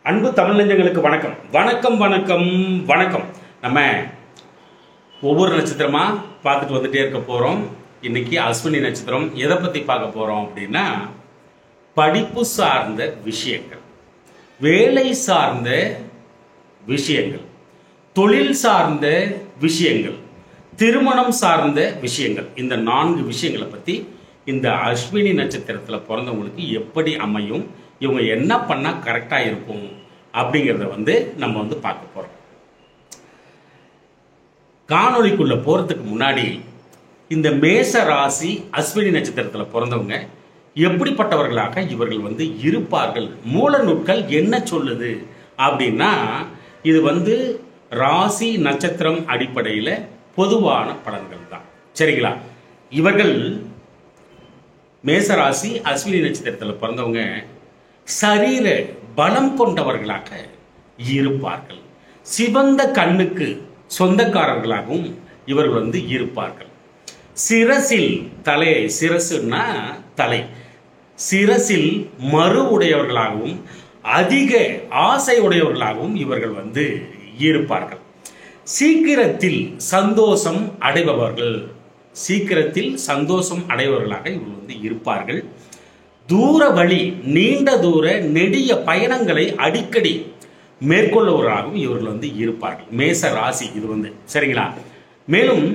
அன்பு தமிழ் நெஞ்சங்களுக்கு வணக்கம் வணக்கம் வணக்கம் வணக்கம். நம்ம ஒவ்வொரு நட்சத்திரமா பார்த்துட்டு வந்துட்டே இருக்க போறோம். இன்னைக்கு அஸ்வினி நட்சத்திரம். எதை பத்தி பார்க்க போறோம் அப்படின்னா, படிப்பு சார்ந்த விஷயங்கள், வேலை சார்ந்த விஷயங்கள், தொழில் சார்ந்த விஷயங்கள், திருமணம் சார்ந்த விஷயங்கள். இந்த 4 விஷயங்களை பத்தி இந்த அஸ்வினி நட்சத்திரத்தில் பிறந்தவங்களுக்கு எப்படி அமையும், இவங்க என்ன பண்ணா கரெக்டா இருக்கும் அப்படிங்கிறத நம்ம பார்க்க போறோம். காணொளிக்குள்ள போறதுக்கு முன்னாடி இந்த ராசி அஸ்வினி நட்சத்திரத்தில் பிறந்தவங்க எப்படிப்பட்டவர்களாக இவர்கள் இருப்பார்கள், மூல நூட்கள் என்ன சொல்லுது அப்படின்னா, இது ராசி நட்சத்திரம் அடிப்படையில் பொதுவான பலன்கள் தான். சரிங்களா? இவர்கள் மேசராசி அஸ்வினி நட்சத்திரத்தில் பிறந்தவங்க சரீர பலம் கொண்டவர்களாக இருப்பார்கள். சிவந்த கண்ணுக்கு சொந்தக்காரர்களாகவும் இவர்கள் இருப்பார்கள். சிரசில் சிரசுன்னா தலை, சிரசில் மறு உடையவர்களாகவும் அதிக ஆசை உடையவர்களாகவும் இவர்கள் இருப்பார்கள். சீக்கிரத்தில் சந்தோஷம் அடைபவர்கள், சீக்கிரத்தில் சந்தோஷம் அடைபவர்களாக இவர்கள் இருப்பார்கள். தூர வழி, நீண்ட தூர நெடிய பயணங்களை அடிக்கடி மேற்கொள்ளுவராகவும் இவர்கள் இருப்பார்கள். மேச ராசி இது சரிங்களா? மேலும்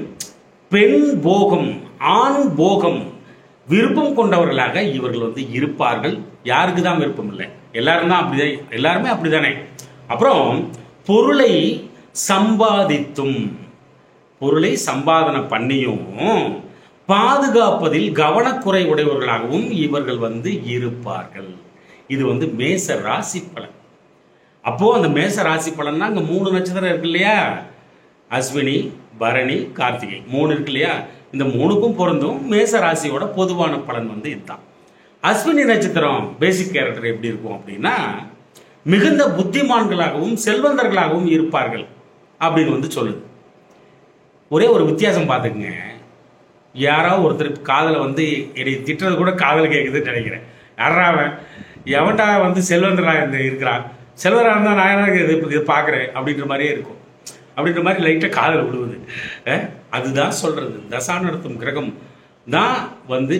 பெண் போகம், ஆண் போகம் விருப்பம் கொண்டவர்களாக இவர்கள் இருப்பார்கள். யாருக்கு தான் விருப்பம் இல்லை? எல்லாரும் தான் அப்படிதான், எல்லாருமே அப்படிதானே. அப்புறம் பொருளை சம்பாதித்தும், பொருளை சம்பாதனை பண்ணியும் பாதுகாப்பதில் கவனக்குறை உடையவர்களாகவும் இவர்கள் இருப்பார்கள். இது மேச ராசி பலன். அப்போ அந்த மேச ராசி பலன்னா அங்க 3 நட்சத்திரம் இருக்கு இல்லையா? அஸ்வினி, பரணி, கார்த்திகை 3 இருக்கு இல்லையா? இந்த 3க்கும் பொருந்தும். மேச ராசியோட பொதுவான பலன் இதுதான். அஸ்வினி நட்சத்திரம் பேசிக் கேரக்டர் எப்படி இருக்கும் அப்படின்னா, மிகுந்த புத்திமான்களாகவும் செல்வந்தர்களாகவும் இருப்பார்கள் அப்படின்னு சொல்லுது. ஒரே ஒரு வித்தியாசம் பார்த்துக்குங்க. யாராவது ஒருத்தர் காதலை என்னை திட்டுறது கூட காதல் கேட்குதுன்னு நினைக்கிறேன். யாராவன் எவன்டா செல்வந்தராக இருக்கிறான், செல்வராக இருந்தால் நான் இது பார்க்குறேன் அப்படின்ற மாதிரியே இருக்கும். அப்படின்ற மாதிரி லைட்டாக காதல் விடுவது. அதுதான் சொல்றது. தசா நடத்தும் கிரகம் தான்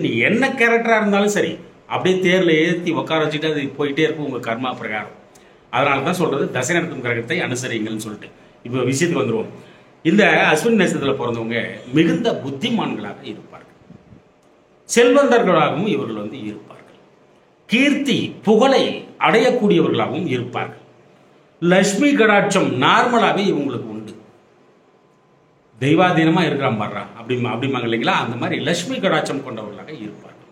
நீ என்ன கேரக்டராக இருந்தாலும் சரி, அப்படியே தேரில் ஏற்றி உட்கார வச்சுட்டு அது போயிட்டே இருக்கும் உங்கள் கர்மா பிரகாரம். அதனால தான் சொல்றது தசை நடத்தும் கிரகத்தை அனுசரிங்கள்னு சொல்லிட்டு. இப்போ விஷயத்துக்கு வந்துடுவோம். இந்த அஸ்வினி நட்சத்திரத்தில் பிறந்தவங்க மிகுந்த புத்திமான்களாக இருப்பார்கள். செல்வந்தர்களாகவும் இவர்கள் இருப்பார்கள். கீர்த்தி புகழை அடையக்கூடியவர்களாகவும் இருப்பார்கள். லட்சுமி கடாட்சம் நார்மலாகவே இவங்களுக்கு உண்டு. தெய்வாதீனமா இருக்கிறான் பாடுறா அப்படிம்பாங்க இல்லைங்களா? அந்த மாதிரி லட்சுமி கடாட்சம் கொண்டவர்களாக இருப்பார்கள்.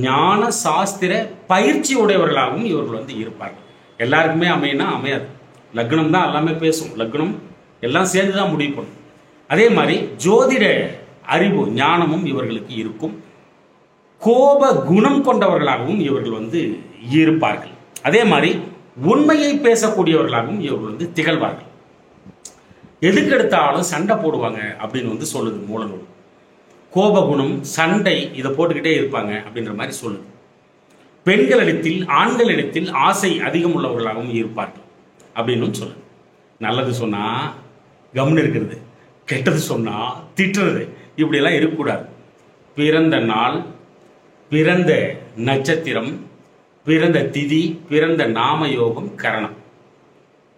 ஞான சாஸ்திர பயிற்சி உடையவர்களாகவும் இவர்கள் இருப்பார்கள். எல்லாருக்குமே அமையினா அமையாது. லக்னம் தான் எல்லாமே பேசும். லக்னம் எல்லாம் சேர்ந்து தான் முடிவு பண்ணும். அதே மாதிரி ஜோதிட அறிவு ஞானமும் இவர்களுக்கு இருக்கும். கோப குணம் கொண்டவர்களாகவும் இவர்கள் இருப்பார்கள். அதே மாதிரி உண்மையை பேசக்கூடியவர்களாகவும் இவர்கள் திகழ்வார்கள். எதுக்கெடுத்தாலும் சண்டை போடுவாங்க அப்படின்னு சொல்லுது மூலநூல். கோபகுணம், சண்டை, இதை போட்டுக்கிட்டே இருப்பாங்க அப்படின்ற மாதிரி சொல்லுது. பெண்களிடத்தில் ஆண்களிடத்தில் ஆசை அதிகம் உள்ளவர்களாகவும் இருப்பார்கள் அப்படின்னு சொல்லுது. நல்லது சொன்னா கம்னு இருக்கிறது, கெட்டது சொன்னா திட்டுறது, இப்படியெல்லாம் இருக்கக்கூடாது. பிறந்த நாள், பிறந்த நட்சத்திரம், பிறந்த திதி, பிறந்த நாம யோகம், கரணம்,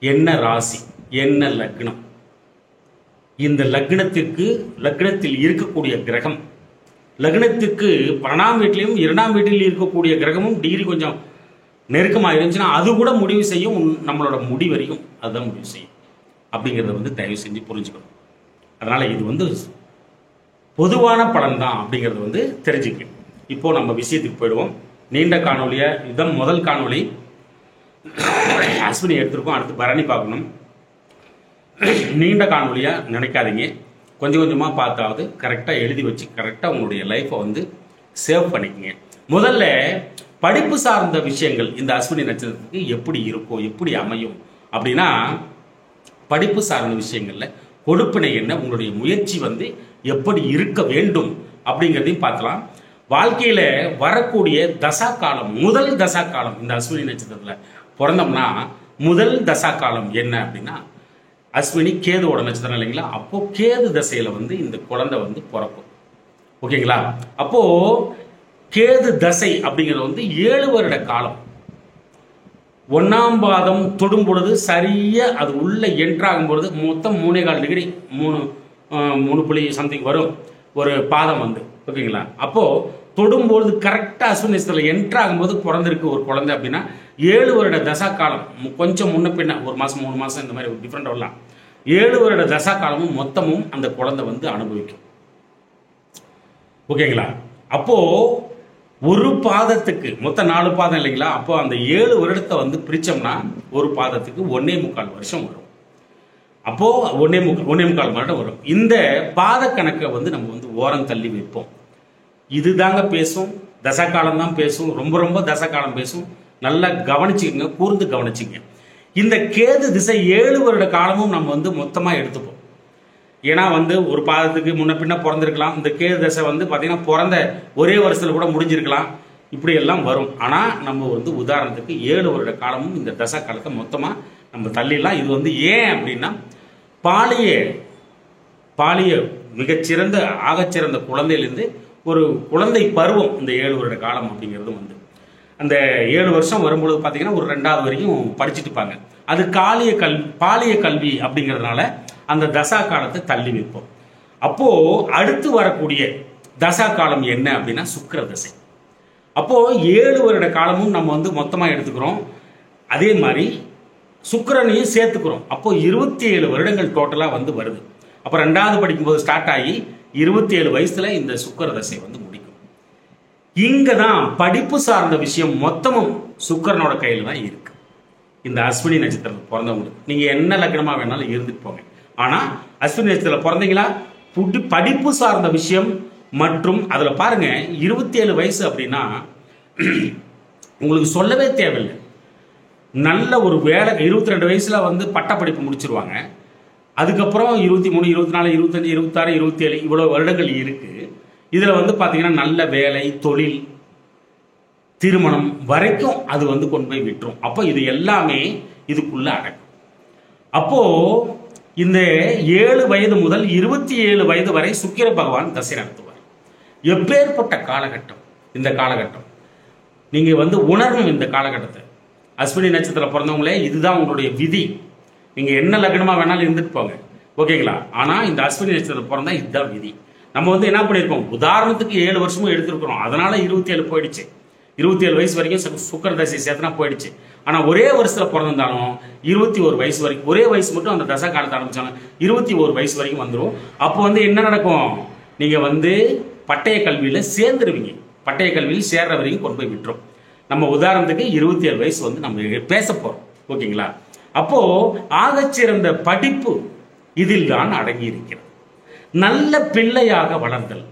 என்ன ராசி, என்ன லக்னம், இந்த லக்னத்தில் இருக்கக்கூடிய கிரகம், லக்னத்துக்கு 12ஆம் வீட்டிலையும் 2ஆம் வீட்டில் இருக்கக்கூடிய கிரகமும் டிகிரி கொஞ்சம் நெருக்கமாக இருந்துச்சுன்னா அது கூட முடிவு செய்யும். நம்மளோட முடிவரையும் அதுதான் முடிவு செய்யும். அப்படிங்கிறத தயவு செஞ்சு புரிஞ்சுக்கணும். அதனால இது பொதுவான பலன் தான் அப்படிங்கிறது தெரிஞ்சுக்கணும். இப்போ நம்ம விஷயத்துக்கு போயிடுவோம். நீண்ட காணொலியா இதுதான் முதல் காணொலி. அஸ்வினி எடுத்திருக்கோம், அடுத்து பரணி பார்க்கணும். நீண்ட காணொலியா நினைக்காதீங்க. கொஞ்சம் கொஞ்சமாக பார்த்தாவது கரெக்டாக எழுதி வச்சு கரெக்டாக உங்களுடைய லைஃப்பை சேவ் பண்ணிக்கங்க. முதல்ல படிப்பு சார்ந்த விஷயங்கள் இந்த அஸ்வினி நட்சத்திரத்துக்கு எப்படி இருக்கும், எப்படி அமையும் அப்படின்னா, படிப்பு சார்ந்த விஷயங்கள்ல கொடுப்பினை என்ன, உங்களுடைய முயற்சி எப்படி இருக்க வேண்டும் அப்படிங்கிறதையும் பார்க்கலாம். வாழ்க்கையில வரக்கூடிய தசா காலம், முதல் தசா காலம், இந்த அஸ்வினி நட்சத்திரத்துல பிறந்தோம்னா முதல் தசா காலம் என்ன அப்படின்னா, அஸ்வினி கேதுவோட நட்சத்திரம் இல்லைங்களா? அப்போ கேது தசையில வந்து இந்த குழந்தை வந்து பிறக்கும். ஓகேங்களா? அப்போ கேது தசை அப்படிங்கிறது வந்து 7 வருட காலம். 1ஆம் பாதம் தொடும் பொழுது சரியா அது உள்ள என்ட்ராகும் பொழுது மொத்தம் 3.25 டிகிரி 3 புள்ளி சம்திங் வரும் ஒரு பாதம் வந்து. ஓகேங்களா? அப்போ தொடும்பொழுது கரெக்டாக அஸ்வினி நட்சத்திரத்தில் என்ட்ராகும் போது பிறந்திருக்கு ஒரு குழந்தை அப்படின்னா 7 வருட தசா காலம், கொஞ்சம் முன்ன பின்ன 1 மாதம் 3 மாதம் இந்த மாதிரி டிஃப்ரெண்ட் வரலாம். 7 வருட தசா காலமும் மொத்தமும் அந்த குழந்தை வந்து அனுபவிக்கும். ஓகேங்களா? அப்போ ஒரு பாதத்துக்கு மொத்தம் 4 பாதம் இல்லைங்களா? அப்போ அந்த 7 வருடத்தை வந்து பிரிச்சோம்னா ஒரு பாதத்துக்கு 1.25 வருஷம் வரும். அப்போ 1.25 வருடம் வரும். இந்த பாத கணக்கை வந்து நம்ம வந்து ஓரம் தள்ளி வைப்போம். இதுதாங்க பேசும், தசா காலம் தான் பேசும், ரொம்ப ரொம்ப தசா காலம் பேசும். நல்லா கவனிச்சுக்கங்க, கூர்ந்து கவனிச்சுங்க. இந்த கேது திசை 7 வருட காலமும் நம்ம வந்து மொத்தமாக எடுத்துப்போம். ஏன்னா வந்து ஒரு பாதத்துக்கு முன்ன பின்ன பிறந்திருக்கலாம். இந்த கேது தசை வந்து பார்த்தீங்கன்னா பிறந்த ஒரே வருஷத்தில் கூட முடிஞ்சிருக்கலாம். இப்படி எல்லாம் வரும். ஆனால் நம்ம வந்து உதாரணத்துக்கு 7 வருட காலமும் இந்த தசா காலத்தை மொத்தமாக நம்ம தள்ளிடலாம். இது வந்து ஏன் அப்படின்னா, பாலிய மிகச்சிறந்த ஆகச்சிறந்த குழந்தையிலிருந்து ஒரு குழந்தை பருவம் இந்த 7 வருட காலம் அப்படிங்கிறது வந்து அந்த 7 வருஷம் வரும்பொழுது பார்த்தீங்கன்னா ஒரு 2வது வரைக்கும் படிச்சுட்டு இருப்பாங்க. அது பாலிய கல்வி அப்படிங்கிறதுனால அந்த தசா காலத்தை தள்ளி வைப்போம். அப்போ அடுத்து வரக்கூடிய தசா காலம் என்ன அப்படின்னா சுக்கிர தசை. அப்போ 7 வருட காலமும் நம்ம வந்து மொத்தமாக எடுத்துக்கிறோம். அதே மாதிரி சுக்கிரனையும் சேர்த்துக்கிறோம். அப்போ 27 வருடங்கள் டோட்டலாக வந்து வருது. அப்போ 2வது படிக்கும்போது ஸ்டார்ட் ஆகி 27 வயசுல இந்த சுக்கிர தசை வந்து முடிக்கும். இங்க தான் படிப்பு சார்ந்த விஷயம் மொத்தமும் சுக்கிரனோட கையில் தான் இருக்கு. இந்த அஸ்வினி நட்சத்திரத்தில் பிறந்தவங்களுக்கு நீங்க என்ன லக்னமா வேணாலும் இருந்துட்டு போங்க. ஆனா அஸ்வினி நட்சத்திரத்தில் பிறந்தீங்களா, படிப்பு சார்ந்த விஷயம் மற்றும் அதுல பாருங்க 27 வயசு அப்படின்னா உங்களுக்கு சொல்லவே தேவையில்லை. நல்ல ஒரு வேலை 22 வயசுல வந்து பட்டப்படிப்பு முடிச்சிருவாங்க. அதுக்கப்புறம் 23, 24, 25, 26, 27 இவ்வளவு வருடங்கள் இருக்கு. இதுல வந்து பாத்தீங்கன்னா நல்ல வேலை, தொழில், திருமணம் வரைக்கும் அது வந்து கொண்டு போய் விட்டுரும். அப்போ இது எல்லாமே இதுக்குள்ள அடக்கும். அப்போ இந்த 7 வயது முதல் 27 வயது வரை சுக்கிர பகவான் தசை நடத்துவார். எப்பேற்பட்ட காலகட்டம் இந்த காலகட்டம், நீங்க வந்து உணரணும் இந்த காலகட்டத்தை. அஸ்வினி நட்சத்திரம் பிறந்தவங்களே இதுதான் உங்களுடைய விதி. நீங்க என்ன லக்னமா வேணாலும் இருந்துட்டு போங்க. ஓகேங்களா? ஆனா இந்த அஸ்வினி நட்சத்திரம் பிறந்தா இதுதான் விதி. நம்ம வந்து என்ன பண்ணியிருக்கோம், உதாரணத்துக்கு 7 வருஷமும் எடுத்திருக்கிறோம். அதனால 27 போயிடுச்சு. 27 வயசு வரைக்கும் சுக்கிர தசை சேர்த்துனா போயிடுச்சு. ஆனா ஒரே வருஷத்துல பிறந்திருந்தாலும் 21 வயசு வரைக்கும், ஒரே வயசு மட்டும் அந்த தசை காலத்தை ஆரம்பிச்சாங்க 21 வயசு வரைக்கும் வந்துடும். அப்போ வந்து என்ன நடக்கும், நீங்க வந்து பட்டய கல்வியில சேர்ந்துருவீங்க. பட்டய கல்வியில் சேர்ற வரைக்கும் கொண்டு போய் விட்டுரும். நம்ம உதாரணத்துக்கு 27 வயசு வந்து நம்ம பேச போறோம். ஓகேங்களா? அப்போ ஆகச்சிறந்த படிப்பு இதில் தான் அடங்கி இருக்கிறது. நல்ல பிள்ளையாக வளர்தல்,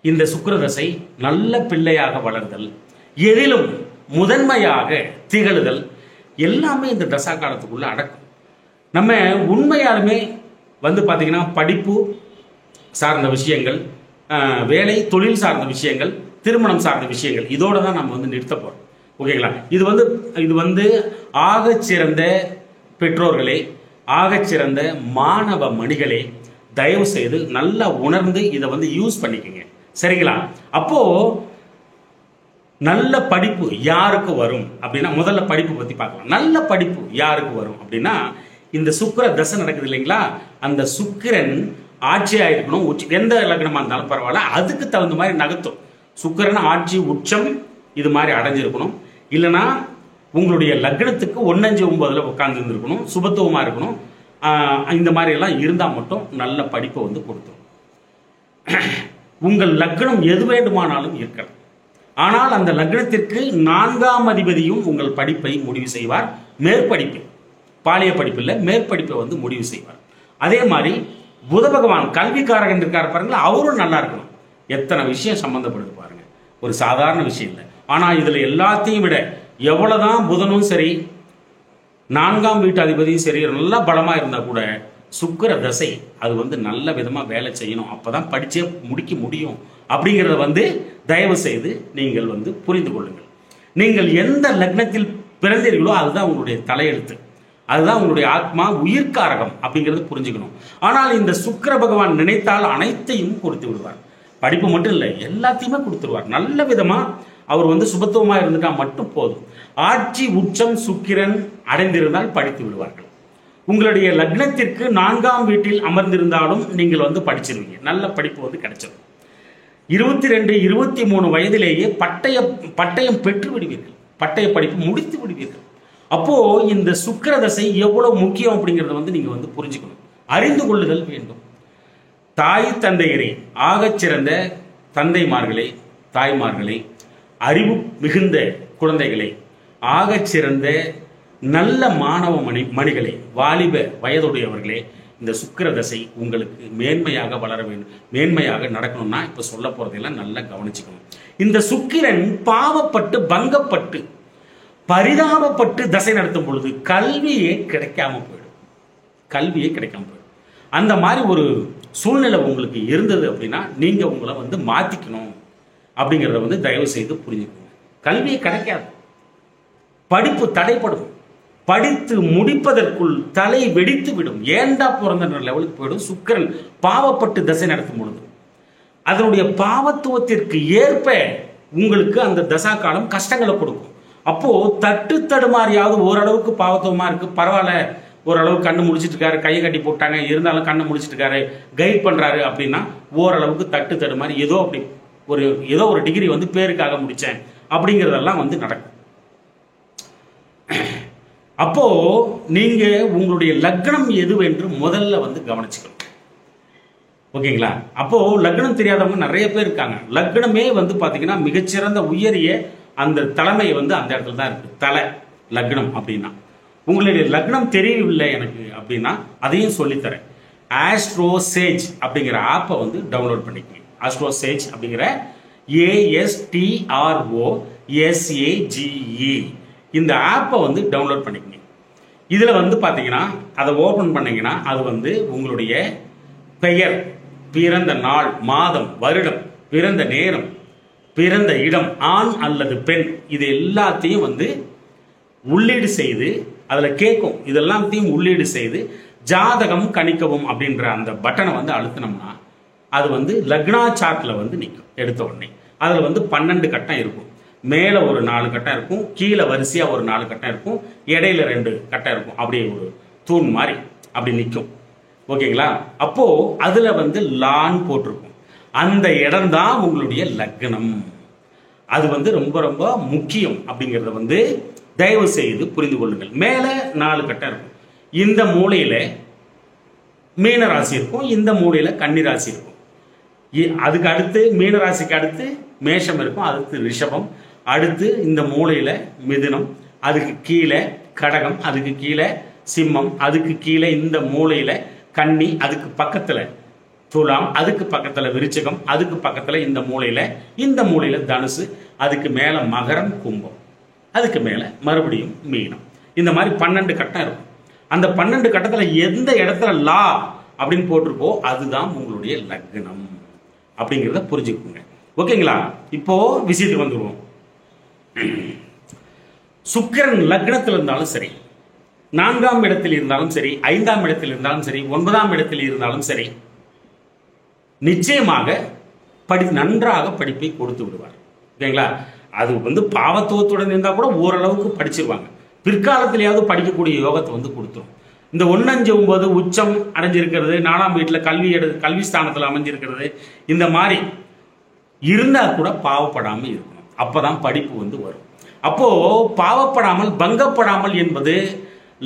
இந்த சுக்கிரதசை நல்ல பிள்ளையாக வளர்தல், எதிலும் முதன்மையாக திகழுதல் எல்லாமே இந்த தசா காலத்துக்குள்ள அடக்கும். நம்ம உண்மையாலுமே வந்து பார்த்தீங்கன்னா படிப்பு சார்ந்த விஷயங்கள், வேலை தொழில் சார்ந்த விஷயங்கள், திருமணம் சார்ந்த விஷயங்கள் இதோட தான் நம்ம வந்து நிறுத்த போறோம். ஓகேங்களா? இது வந்து ஆகச்சிறந்த பெற்றோர்களே, ஆகச்சிறந்த மாணவ மணிகளே, தயவு செய்து நல்லா உணர்ந்து இதை வந்து யூஸ் பண்ணிக்கங்க. சரிங்களா? அப்போ நல்ல படிப்பு யாருக்கு வரும் அப்படின்னா, முதல்ல படிப்பு பத்தி பார்க்கலாம். நல்ல படிப்பு யாருக்கு வரும் அப்படின்னா, இந்த சுக்கிர தசை நடக்குது இல்லைங்களா, அந்த சுக்கிரன் ஆட்சியா இருக்கணும். எந்த லக்னமா இருந்தாலும் பரவாயில்ல, அதுக்கு தகுந்த மாதிரி நகர்த்தும். சுக்கிரன் ஆட்சி உச்சம் இது மாதிரி அடைஞ்சிருக்கணும். இல்லைன்னா உங்களுடைய லக்னத்துக்கு 1-5-9 உட்கார்ந்து இருந்திருக்கணும், சுபத்துவமா இருக்கணும். இந்த மாதிரி எல்லாம் இருந்தா மட்டும் நல்ல படிப்பை வந்து கொடுத்துரும். உங்கள் லக்னம் எது வேண்டுமானாலும் இருக்கலாம். ஆனால் அந்த லக்னத்திற்கு 4ஆம் அதிபதியும் உங்கள் படிப்பை முடிவு செய்வார். மேற்படிப்பு, பாலிய படிப்பு இல்லை, மேற்படிப்பை வந்து முடிவு செய்வார். அதே மாதிரி புத பகவான் கல்விக்காரகன் இருக்கார் பாருங்களா, அவரும் நல்லா இருக்கணும். எத்தனை விஷயம் சம்பந்தப்படுது பாருங்க, ஒரு சாதாரண விஷயம் இல்லை. ஆனா இதுல எல்லாத்தையும் விட எவ்வளவுதான் புதனும் சரி 4ஆம் வீட்டு அதிபதியும் சரி நல்லா பலமா இருந்தா கூட சுக்கிர தசை அது வந்து நல்ல விதமா வேலை செய்யணும். அப்பதான் படிச்சே முடிக்க முடியும் அப்படிங்கிறத வந்து தயவு செய்து நீங்கள் வந்து புரிந்து கொள்ளுங்கள். நீங்கள் எந்த லக்னத்தில் பிறந்தீர்களோ அதுதான் உங்களுடைய தலையெழுத்து, அதுதான் உங்களுடைய ஆத்மா உயிர்காரகம் அப்படிங்கிறது புரிஞ்சுக்கணும். ஆனால் இந்த சுக்கிர பகவான் நினைத்தால் அனைத்தையும் கொடுத்து விடுவார். படிப்பு மட்டும் இல்லை, எல்லாத்தையுமே கொடுத்துருவார். நல்ல விதமா அவர் வந்து சுபத்துவமா இருந்துட்டா மட்டும் போதும். ஆட்சி உச்சம் சுக்கிரன் அடைந்திருந்தால் படித்து விடுவார்கள். உங்களுடைய லக்னத்திற்கு 4ஆம் வீட்டில் அமர்ந்திருந்தாலும் நீங்கள் வந்து படிச்சிருவீங்க, நல்ல படிப்பு வந்து கிடைச்சிடும். 22, 23 வயதிலேயே பட்டயம் பெற்று விடுவீர்கள், பட்டய படிப்பு முடித்து விடுவீர்கள். அப்போ இந்த சுக்கிர தசை எவ்வளவு முக்கியம் அப்படிங்கிறத வந்து நீங்க வந்து புரிஞ்சுக்கணும், அறிந்து கொள்ளுதல் வேண்டும். தாய் தந்தையரை, ஆகச் சிறந்த தந்தைமார்களை, தாய்மார்களை, அறிவு மிகுந்த குழந்தைகளை, ஆகச் சிறந்த நல்ல மாணவ மணிகளை, வாலிப வயதுடையவர்களே, இந்த சுக்கிர தசை உங்களுக்கு மேன்மையாக வளர வேண்டும், மேன்மையாக நடக்கணும்னா இப்ப சொல்ல போறதெல்லாம் நல்லா கவனிச்சுக்கணும். இந்த சுக்கிரன் பாவப்பட்டு பங்கப்பட்டு பரிதாபப்பட்டு தசை நடத்தும் பொழுது கல்வியே கிடைக்காம போயிடும், கல்வியே கிடைக்காம போயிடும். அந்த மாதிரி ஒரு சூழ்நிலை உங்களுக்கு இருந்தது அப்படின்னா நீங்க உங்களை வந்து மாத்திக்கணும் அப்படிங்கிறத வந்து தயவு செய்து புரிஞ்சுக்கணும். கல்வியே கிடைக்காது, படிப்பு தடைப்படும், படித்து முடிப்பதற்குள் தலை வெடித்து விடும், ஏண்டா பிறந்த லெவலுக்கு போயிடும். சுக்கிரன் பாவப்பட்டு தசை நடத்தும் பொழுது அதனுடைய பாவத்துவத்திற்கு ஏற்ப உங்களுக்கு அந்த தசா காலம் கஷ்டங்களை கொடுக்கும். அப்போ தட்டு தடுமாறியாவது ஓரளவுக்கு பாவத்துவமா இருக்கு, பரவாயில்ல, ஓரளவு கண்ணு முடிச்சிட்டு இருக்காரு, கையை கட்டி போட்டாங்க, இருந்தாலும் கண்ணு முடிச்சிட்டு இருக்காரு, கைட் பண்றாரு அப்படின்னா ஓரளவுக்கு தட்டு தடுமாறி ஏதோ அப்படி ஏதோ ஒரு டிகிரி வந்து பேருக்காக முடிச்சேன் அப்படிங்கிறதெல்லாம் வந்து நடக்கும். அப்போ நீங்க உங்களுடைய லக்னம் எதுவென்று முதல்ல வந்து கவனிச்சுக்கணும். ஓகேங்களா? அப்போ லக்னம் தெரியாதவங்க நிறைய பேர் இருக்காங்க. லக்னமே வந்து பாத்தீங்கன்னா மிகச்சிறந்த உயரிய அந்த தலைமை வந்து அந்த இடத்துல தான் இருக்கு, தலை லக்னம் அப்படின்னா. உங்களுடைய லக்னம் தெரியவில்லை எனக்கு அப்படின்னா அதையும் சொல்லித்தரேன். ஆஸ்ட்ரோ சேஜ் அப்படிங்கிற ஆப்பை வந்து டவுன்லோட் பண்ணிக்கோங்க. ஆஸ்ட்ரோ சேஜ் அப்படிங்கிற ASTROSAGE இந்த ஆப்பை வந்து டவுன்லோட் பண்ணிக்கோங்க. இதுல வந்து பாத்தீங்கன்னா அதை ஓபன் பண்ணீங்கன்னா அது வந்து உங்களுடைய பெயர், பிறந்த நாள், மாதம், வருடம், பிறந்த நேரம், பிறந்த இடம், ஆண் அல்லது பெண், இது எல்லாத்தையும் வந்து உள்ளீடு செய்து அதுல கேட்கும். இதெல்லாத்தையும் உள்ளீடு செய்து ஜாதகம் கணிக்கவும் அப்படின்ற அந்த பட்டனை வந்து அழுத்தினோம்னா அது வந்து லக்னா சார்ட்ல வந்து நிற்கும். எடுத்த உடனே அதுல வந்து 12 கட்டம் இருக்கும். மேல ஒரு 4 கட்டம் இருக்கும், கீழே வரிசையா ஒரு 4 கட்டம் இருக்கும், இடையில 2 கட்டம் இருக்கும். அப்படியே ஒரு தூண் மாதிரி அப்படி நிற்கும். ஓகேங்களா? அப்போ அதுல வந்து லான் போட்டிருக்கும். அந்த இடம் தான் உங்களுடைய லக்னம். அது வந்து ரொம்ப ரொம்ப முக்கியம் அப்படிங்கிறத வந்து தயவு செய்து புரிந்து கொள்ளுங்கள். மேல 4 கட்டம் இருக்கும். இந்த மூலையில மீன ராசி இருக்கும், இந்த மூலையில கன்னி ராசி இருக்கும். அதுக்கு அடுத்து மீன ராசிக்கு அடுத்து மேஷம் இருக்கும், அடுத்து ரிஷபம், அடுத்து இந்த மூலையில மிதுனம், அதுக்கு கீழே கடகம், அதுக்கு கீழே சிம்மம், அதுக்கு கீழே இந்த மூலையில கன்னி, அதுக்கு பக்கத்துல துலாம், அதுக்கு பக்கத்துல விருச்சிகம், அதுக்கு பக்கத்துல இந்த மூலையில தனுசு, அதுக்கு மேல மகரம், கும்பம், அதுக்கு மேல மறுபடியும் மீனம். இந்த மாதிரி 12 கட்டம் இருக்கும். அந்த 12 கட்டத்துல எந்த இடத்துல லா அப்படின்னு போட்டிருக்கோ அதுதான் உங்களுடைய லக்னம் அப்படிங்கிறத புரிஞ்சுக்கோங்க. ஓகேங்களா? இப்போ விஷயத்துக்கு வந்துடுவோம். சுக்கிரன் லக்னத்தில் இருந்தாலும் சரி, 4ஆம் இடத்தில் இருந்தாலும் சரி, 5ஆம் இடத்தில் இருந்தாலும் சரி, 9ஆம் இடத்தில் இருந்தாலும் சரி, நிச்சயமாக நன்றாக படிப்பை கொடுத்து விடுவார். ஓகேங்களா? அது வந்து பாவத்துவத்துடன் இருந்தால் கூட ஓரளவுக்கு படிச்சிருவாங்க. பிற்காலத்திலேயாவது படிக்கக்கூடிய யோகத்தை வந்து கொடுத்துரும். இந்த 1, 5, 9 உச்சம் அடைஞ்சிருக்கிறது, 4ஆம் வீட்டில் கல்வி ஸ்தானத்தில் அமைஞ்சிருக்கிறது, இந்த மாதிரி இருந்தா கூட பாவப்படாமல் இருக்கணும். அப்பதான் படிப்பு வந்து வரும். அப்போ பாவப்படாமல் பங்கப்படாமல் என்பது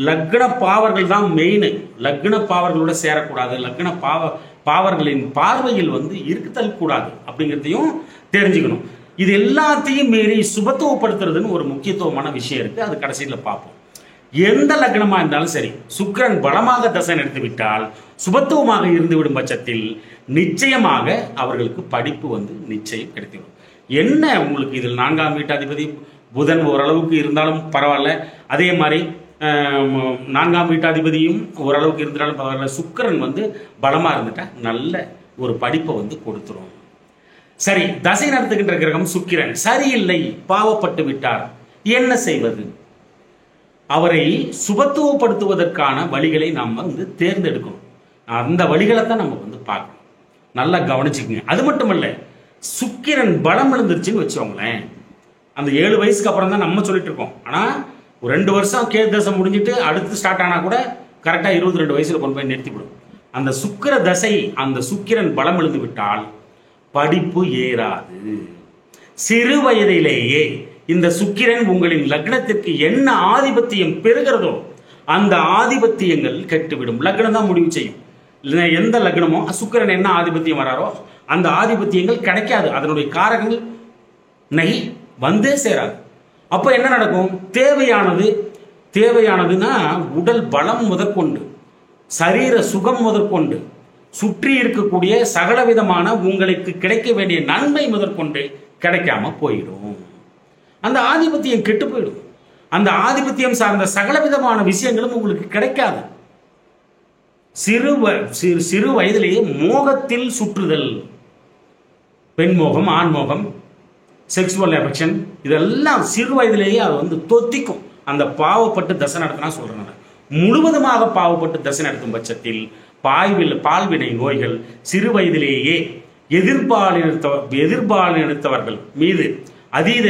லக்ன பாவர்கள் தான் மெயின். லக்ன பாவர்களோட சேரக்கூடாது, லக்ன பாவர்களின் பார்வையில் வந்து இருத்தல் கூடாது அப்படிங்கிறதையும் தெரிஞ்சுக்கணும். இது எல்லாத்தையும் மீறி சுபத்துவப்படுத்துறதுன்னு ஒரு முக்கியத்துவமான விஷயம் இருக்கு. அது கடைசியில் பார்ப்போம். எந்த லக்னமா இருந்தாலும் சரி, சுக்கிரன் பலமாக தசை நடத்தி விட்டால், சுபத்துவமாக இருந்து விடும் பட்சத்தில் நிச்சயமாக அவர்களுக்கு படிப்பு வந்து நிச்சயம் கிடைத்துவிடும். என்ன உங்களுக்கு இதில் 4ஆம் வீட்டாதிபதி புதன் ஓரளவுக்கு இருந்தாலும் பரவாயில்ல, அதே மாதிரி 4ஆம் வீட்டாதிபதியும் ஓரளவுக்கு இருந்தாலும் பரவாயில்ல, சுக்கிரன் வந்து பலமா இருந்துட்டா நல்ல ஒரு படிப்பை வந்து கொடுத்துரும். சரி, தசை நடத்துகின்ற கிரகம் சுக்கிரன் சரியில்லை, பாவப்பட்டு விட்டார், என்ன செய்வது? அவரை சுபத்துவப்படுத்துவதற்கான வழிகளை நாம் தேர்ந்தெடுக்கணும். அந்த வழிகளை தான் நம்ம பார்க்கணும். நல்லா கவனிச்சுக்கங்க. அது மட்டும் இல்ல, சுக்கிரன் பலம் இழந்துருச்சுன்னு வச்சோங்களேன், அந்த 7 வயசுக்கு அப்புறம் தான் நம்ம சொல்லிட்டு இருக்கோம். ஆனா ஒரு 2 வருஷம் கேது தசை முடிஞ்சிட்டு அடுத்து ஸ்டார்ட் ஆனா கூட கரெக்டா 22 வயசுல கொண்டு போய் நிறுத்திவிடும். அந்த சுக்கிர தசை, அந்த சுக்கிரன் பலம் இழந்து விட்டால் படிப்பு ஏறாது. சிறு வயதிலேயே இந்த சுக்கிரன் உங்களின் லக்னத்திற்கு என்ன ஆதிபத்தியம் பெறுகிறதோ அந்த ஆதிபத்தியங்கள் கெட்டுவிடும். லக்னம் தான் முடிவு செய்யும். எந்த லக்னமோ சுக்கிரன் என்ன ஆதிபத்தியம் வராரோ அந்த ஆதிபத்தியங்கள் கிடைக்காது. அதனுடைய காரகங்கள் நகி வந்தே சேராது. அப்ப என்ன நடக்கும்? தேவையானதுன்னா உடல் பலம் முதற்கொண்டு, சரீர சுகம் முதற்கொண்டு, சுற்றி இருக்கக்கூடிய சகல விதமான உங்களுக்கு கிடைக்க வேண்டிய நன்மை முதற்கொண்டு கிடைக்காம போயிடும். அந்த ஆதிபத்தியம் கெட்டு போயிடும். அந்த ஆதிபத்தியம் சார்ந்த சகல விதமான விஷயங்களும் உங்களுக்கு கிடைக்காது. சிறு வயதிலேயே மோகத்தில் சுற்றுதல், பெண் மோகம், ஆண் மோகம், செக்ஸுவல் அஃபெக்ஷன், இதெல்லாம் சிறு வயதிலேயே அது தொத்திக்கும். அந்த பாவப்பட்டு தசை நடத்தினா சொல்றேன், முழுவதுமாக பாவப்பட்டு தசை நடத்தும் பட்சத்தில் பால்வினை நோய்கள் சிறு வயதிலேயே எதிர்பாலினத்தவர்கள் மீது அதீத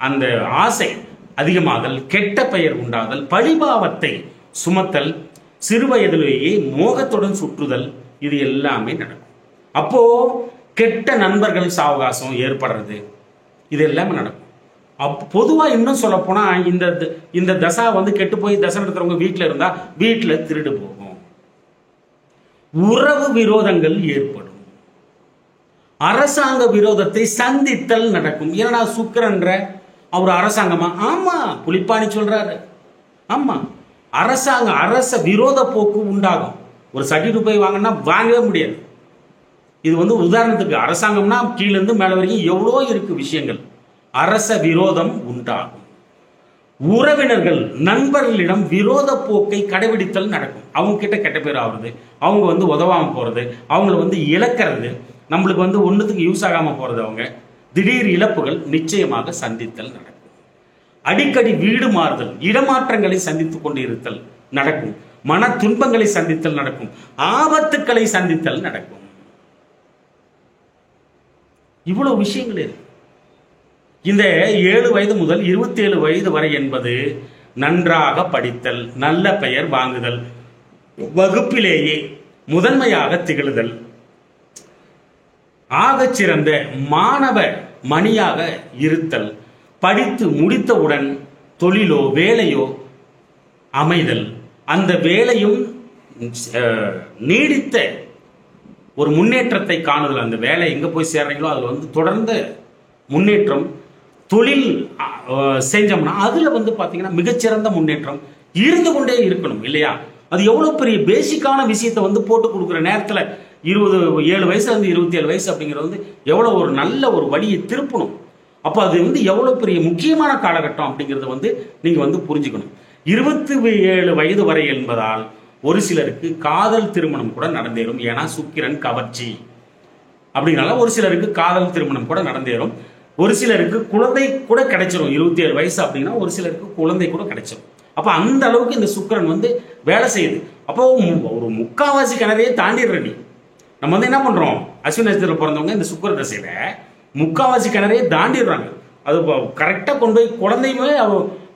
அந்த ஆசை அதிகமாதல், கெட்ட பெயர் உண்டாதல், பழிபாவத்தை சுமத்தல், சிறு வயதிலேயே மோகத்துடன் சுற்றுதல், இது எல்லாமே நடக்கும். அப்போ கெட்ட நண்பர்கள் சாவகாசம் ஏற்படுறது, இது எல்லாமே நடக்கும். பொதுவா இன்னும் சொல்ல போனா இந்த தசா கெட்டு போய் தசை நடத்துறவங்க வீட்டில் இருந்தா வீட்டில் திருடு போகும், உறவு விரோதங்கள் ஏற்படும், அரசாங்க விரோதத்தை சந்தித்தல் நடக்கும். ஏன்னா சுக்கிரன்ற அவர் அரசாங்கமா? ஆமா, புலிப்பாணி சொல்றாரு. ஆமா, அரச விரோத போக்கு உண்டாகும். ஒரு ₹1 வாங்கினா வாங்கவே முடியாது. இது உதாரணத்துக்கு அரசாங்கம்னா கீழ இருந்து மேல வரைக்கும் எவ்வளோ இருக்கு விஷயங்கள். அரச விரோதம் உண்டாகும். உறவினர்கள் நண்பர்களிடம் விரோத போக்கை கடைபிடித்தல் நடக்கும். அவங்க கிட்ட கெட்ட பேர் ஆகுறது, அவங்க உதவாம போறது, அவங்கள இழக்கிறது, நம்மளுக்கு ஒன்றுத்துக்கு யூஸ் ஆகாம போறது, அவங்க திடீர் இழப்புகள் நிச்சயமாக சந்தித்தல் நடக்கும். அடிக்கடி வீடு மாறுதல், இடமாற்றங்களை சந்தித்துக் கொண்டு இருத்தல் நடக்கும். மன துன்பங்களை சந்தித்தல் நடக்கும். ஆபத்துக்களை சந்தித்தல் நடக்கும். இவ்வளவு விஷயங்கள் இருக்கு. இந்த 7 வயது முதல் 27 வயது வரை என்பது நன்றாக படித்தல், நல்ல பெயர் வாங்குதல், வகுப்பிலேயே முதன்மையாக திகழுதல், ஆகச் சிறந்த மாணவ மணியாக இருத்தல், படித்து முடித்தவுடன் தொழிலோ வேலையோ அமைதல், அந்த வேலையும் நீடித்த ஒரு முன்னேற்றத்தை காணுதல். அந்த வேலை எங்க போய் சேர்றீங்களோ அதுல தொடர்ந்து முன்னேற்றம், தொழில் செஞ்சோம்னா அதுல பாத்தீங்கன்னா மிகச்சிறந்த முன்னேற்றம் இருந்து கொண்டே இருக்கணும் இல்லையா? அது எவ்வளவு பெரிய பேசிக்கான விஷயத்தை போட்டு கொடுக்குற நேரத்துல 7 வயசுல இருந்து 27 வயசு அப்படிங்கிறது எவ்வளவு ஒரு நல்ல ஒரு வழியை திருப்பணும். அப்போ அது எவ்வளவு பெரிய முக்கியமான காலகட்டம் அப்படிங்கிறத நீங்க புரிஞ்சுக்கணும். 27 வயது வரை என்பதால் ஒரு சிலருக்கு காதல் திருமணம் கூட நடந்தேறும். ஏன்னா சுக்கிரன் கவர்ச்சி அப்படின்னால ஒரு சிலருக்கு காதல் திருமணம் கூட நடந்தேறும். ஒரு சிலருக்கு குழந்தை கூட கிடைச்சிரும். 27 வயசு அப்படின்னா ஒரு சிலருக்கு குழந்தை கூட கிடைச்சிரும். அப்ப அந்த அளவுக்கு இந்த சுக்கிரன் வேலை செய்யுது. அப்போ ஒரு முக்காவாசி கிணறையே தாண்டிடுற நீ. நம்ம என்ன பண்றோம், அஸ்வினி நட்சத்திரத்தில் பிறந்தவங்க இந்த சுக்கிர தசையில முக்காவாசி கிணறையே தாண்டிடுறாங்க. அது கரெக்டா கொண்டு போய்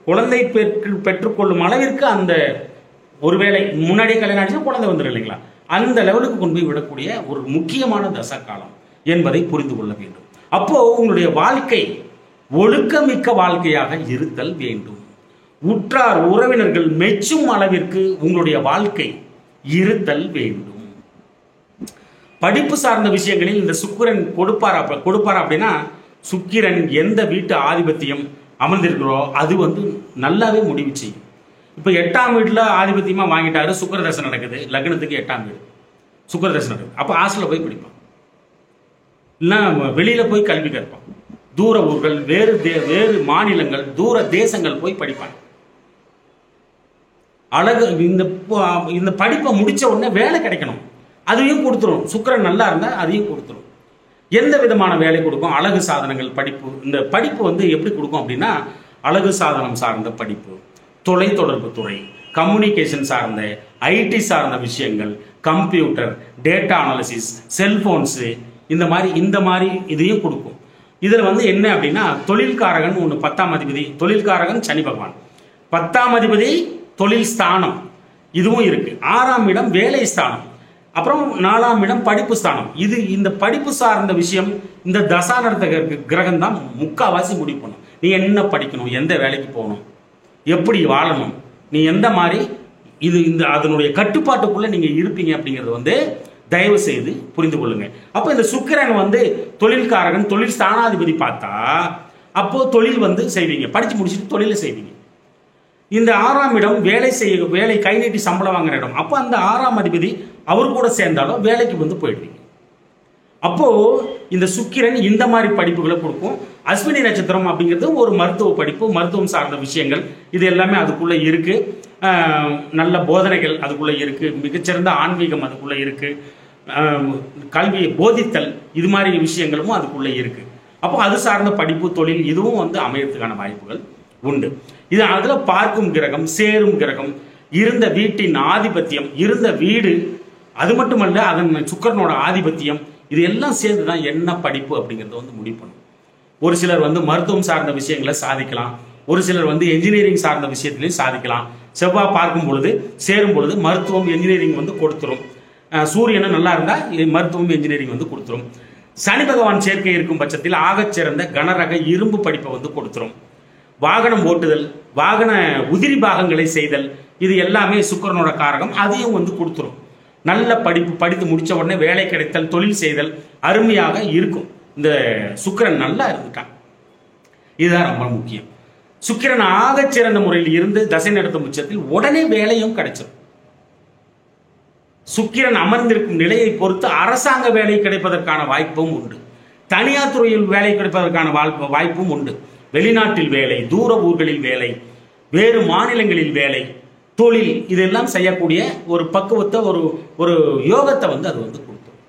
குழந்தை பெற்றுக்கொள்ளும் அளவிற்கு அந்த ஒருவேளை முன்னாடியே கல்யாணம் ஆச்சுன்னா குழந்தை வந்துடும் இல்லைங்களா, அந்த லெவலுக்கு கொண்டு போய் விடக்கூடிய ஒரு முக்கியமான தசா காலம் என்பதை புரிந்து கொள்ள வேண்டும். அப்போ உங்களுடைய வாழ்க்கை ஒழுக்கமிக்க வாழ்க்கையாக இருத்தல் வேண்டும். உற்றார் உறவினர்கள் மெச்சும் அளவிற்கு உங்களுடைய வாழ்க்கை இருத்தல் வேண்டும். படிப்பு சார்ந்த விஷயங்களில் இந்த சுக்கிரன் கொடுப்பாரா அப்படின்னா, சுக்கிரன் எந்த வீட்டு ஆதிபத்தியம் அமர்ந்திருக்கிறோ அது நல்லாவே முடிவு செய்யும். இப்ப 8ஆம் வீட்டுல ஆதிபத்தியமா வாங்கிட்டாரு, சுக்கிர தசை நடக்குது, லக்னத்துக்கு 8ஆம் வீடு சுக்கிர தசை நடக்குது. அப்ப ஹாஸ்டல்ல போய் படிப்பான், இல்ல வெளியில போய் கல்வி கற்பான். தூர ஊர்கள், வேறு மாநிலங்கள், தூர தேசங்கள் போய் படிப்பான். அழகு இந்த படிப்பை முடிச்ச உடனே வேலை கிடைக்கணும், அதையும் கொடுத்துரும். சுக்கிரன் நல்லா இருந்தா அதையும் கொடுத்துரும். எந்த விதமான வேலை கொடுக்கும்? அழகு சாதனங்கள் படிப்பு. இந்த படிப்பு வந்து எப்படி கொடுக்கும் அப்படின்னா, அழகு சாதனம் சார்ந்த படிப்பு, தொலைத்தொடர்பு துறை, கம்யூனிகேஷன் சார்ந்த, ஐடி சார்ந்த விஷயங்கள், கம்ப்யூட்டர், டேட்டா அனாலிசிஸ், செல்போன்ஸு, இந்த மாதிரி இதையும் கொடுக்கும். இதில் வந்து என்ன அப்படின்னா, தொழில்காரகன் ஒன்று 10ஆம் அதிபதி, தொழில்காரகன் சனி பகவான், 10ஆம் அதிபதி தொழில் ஸ்தானம் இதுவும் இருக்கு. 6ஆம் இடம் வேலை ஸ்தானம், அப்புறம் 4ஆம் இடம் படிப்பு ஸ்தானம். இந்த படிப்பு சார்ந்த விஷயம் இந்த தசானர்த்த கிரகம் தான் முக்காவாசி முடிவு பண்ணும். நீ என்ன படிக்கணும், எந்த வேலைக்கு போகணும், எப்படி வாழணும், நீ எந்த மாதிரி அதனுடைய கட்டுப்பாட்டுக்குள்ள நீங்க இருப்பீங்க அப்படிங்கிறது வந்து தயவு செய்து புரிந்து கொள்ளுங்க. அப்போ இந்த சுக்கிரன் வந்து தொழில்காரகன், தொழில் ஸ்தானாதிபதி பார்த்தா அப்போ தொழில் வந்து செய்வீங்க, படிச்சு முடிச்சுட்டு தொழிலை செய்வீங்க. இந்த 6ஆம் இடம் வேலை கை நீட்டி சம்பளம் வாங்குற இடம். அப்போ அந்த 6ஆம் அதிபதி அவர் கூட சேர்ந்தாலும் வேலைக்கு வந்து போயிடுவீங்க. அப்போ இந்த சுக்கிரன் இந்த மாதிரி படிப்புகளை கொடுக்கும். அஸ்வினி நட்சத்திரம் அப்படிங்கிறது ஒரு மருத்துவ படிப்பு, மருத்துவம் சார்ந்த விஷயங்கள், இது எல்லாமே அதுக்குள்ள இருக்கு. நல்ல போதனைகள் அதுக்குள்ள இருக்கு, மிகச்சிறந்த ஆன்மீகம் அதுக்குள்ள இருக்கு, கல்வியை போதித்தல், இது மாதிரி விஷயங்களும் அதுக்குள்ள இருக்கு. அப்போ அது சார்ந்த படிப்பு, தொழில் இதுவும் வந்து அமையறதுக்கான வாய்ப்புகள் உண்டு. இது அதுல பார்க்கும் கிரகம், சேரும் கிரகம், இருந்த வீட்டின் ஆதிபத்தியம், இருந்த வீடு, அது மட்டுமல்ல அதன் சுக்கிரனோட ஆதிபத்தியம், இது எல்லாம் சேர்ந்துதான் என்ன படிப்பு அப்படிங்கறத வந்து முடிவு பண்ணும். ஒரு சிலர் வந்து மருத்துவம் சார்ந்த விஷயங்களை சாதிக்கலாம், ஒரு சிலர் வந்து என்ஜினியரிங் சார்ந்த விஷயத்திலையும் சாதிக்கலாம். செவ்வாய் பார்க்கும் பொழுது சேரும் பொழுது மருத்துவம் என்ஜினியரிங் வந்து கொடுத்துரும். சூரியனும் நல்லா இருந்தா மருத்துவம் என்ஜினியரிங் வந்து கொடுத்துரும். சனி பகவான் சேர்க்கை இருக்கும் பட்சத்தில் ஆகச்சிறந்த கனரக இரும்பு படிப்பை வந்து கொடுத்துரும். வாகனம் ஓட்டுதல், வாகன உதிரி பாகங்களை செய்தல், இது எல்லாமே சுக்கிரனோட காரகம், அதையும் வந்து கொடுத்துரும். நல்ல படிப்பு படித்து முடிச்ச உடனே வேலை கிடைத்தல், தொழில் செய்தல் அருமையாக இருக்கும். இந்த சுக்கிரன் நல்லா இருந்துட்டான், இதுதான் ரொம்ப முக்கியம். சுக்கிரன் ஆகச்சிறந்த முறையில் இருந்து தசை நடத்தும் பட்சத்தில் உடனே வேலையும் கிடைச்சிடும். சுக்கிரன் அமர்ந்திருக்கும் நிலையை பொறுத்து அரசாங்க வேலை கிடைப்பதற்கான வாய்ப்பும் உண்டு, தனியார் துறையில் வேலை கிடைப்பதற்கான வாய்ப்பும் உண்டு. வெளிநாட்டில் வேலை, தூர ஊர்களில் வேலை, வேறு மாநிலங்களில் வேலை, தொழில், இதெல்லாம் செய்யக்கூடிய ஒரு பக்குவத்தை, ஒரு யோகத்தை வந்து அது வந்து கொடுத்துரும்.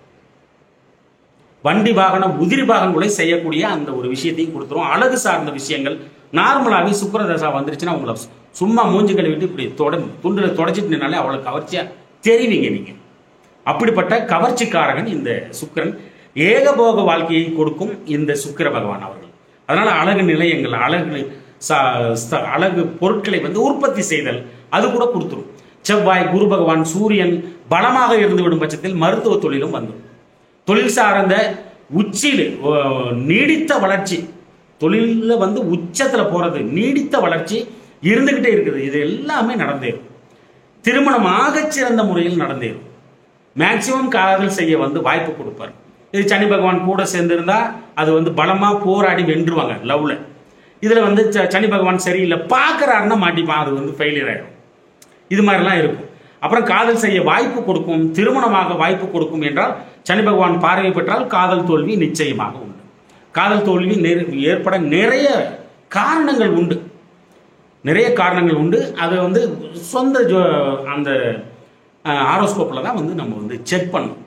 வண்டி வாகனம் உதிரி பாகங்களை செய்யக்கூடிய அந்த ஒரு விஷயத்தையும் கொடுத்துரும். அழகு சார்ந்த விஷயங்கள் நார்மலாகவே சுக்கிர தசா வந்துருச்சுன்னா உங்களை சும்மா மூஞ்சி கழுவிட்டு இப்படி துண்டுல தொடச்சிட்டு நின்னாலே அவ்வளவு கவர்ச்சியா தெரிவிங்க நீங்க. அப்படிப்பட்ட கவர்ச்சிக்காரகன் இந்த சுக்கிரன். ஏகபோக வாழ்க்கையை கொடுக்கும் இந்த சுக்கிர பகவான் அவர்கள். அதனால அழகு நிலையங்கள், அழகு பொருட்களை வந்து உற்பத்தி செய்தல் அது கூட கொடுத்துரும். செவ்வாய், குரு பகவான், சூரியன் பலமாக இருந்து விடும் பட்சத்தில் மருத்துவ தொழிலும் வந்துடும். தொழில் சார்ந்த உச்சியில் நீடித்த வளர்ச்சி, தொழில வந்து உச்சத்துல போறது, நீடித்த வளர்ச்சி இருந்துகிட்டே இருக்குது. இது எல்லாமே நடந்தேறும். திருமணம் ஆகச்சிறந்த முறையில் நடந்தேறும். மேக்சிமம் காதல் செய்ய வந்து வாய்ப்பு கொடுப்பார். இது சனி பகவான் கூட சேர்ந்திருந்தா அது வந்து பலமா போராடி வென்றுவாங்க லவ்ல. இதுல வந்து சனி பகவான் சரியில்லை பார்க்கறாருன்னா மாட்டிப்பான், அது வந்து ஃபெயிலியர் ஆயிடும். இது மாதிரிலாம் இருக்கும். அப்புறம் காதல் செய்ய வாய்ப்பு கொடுக்கும், திருமணமாக வாய்ப்பு கொடுக்கும் என்றால் சனி பகவான் பார்வை பெற்றால் காதல் தோல்வி நிச்சயமாக உண்டு. காதல் தோல்வி ஏற்பட நிறைய காரணங்கள் உண்டு, அதை வந்து சொந்த அந்த ஆரோஸ்கோப்ல தான் வந்து நம்ம வந்து செக் பண்ணணும்.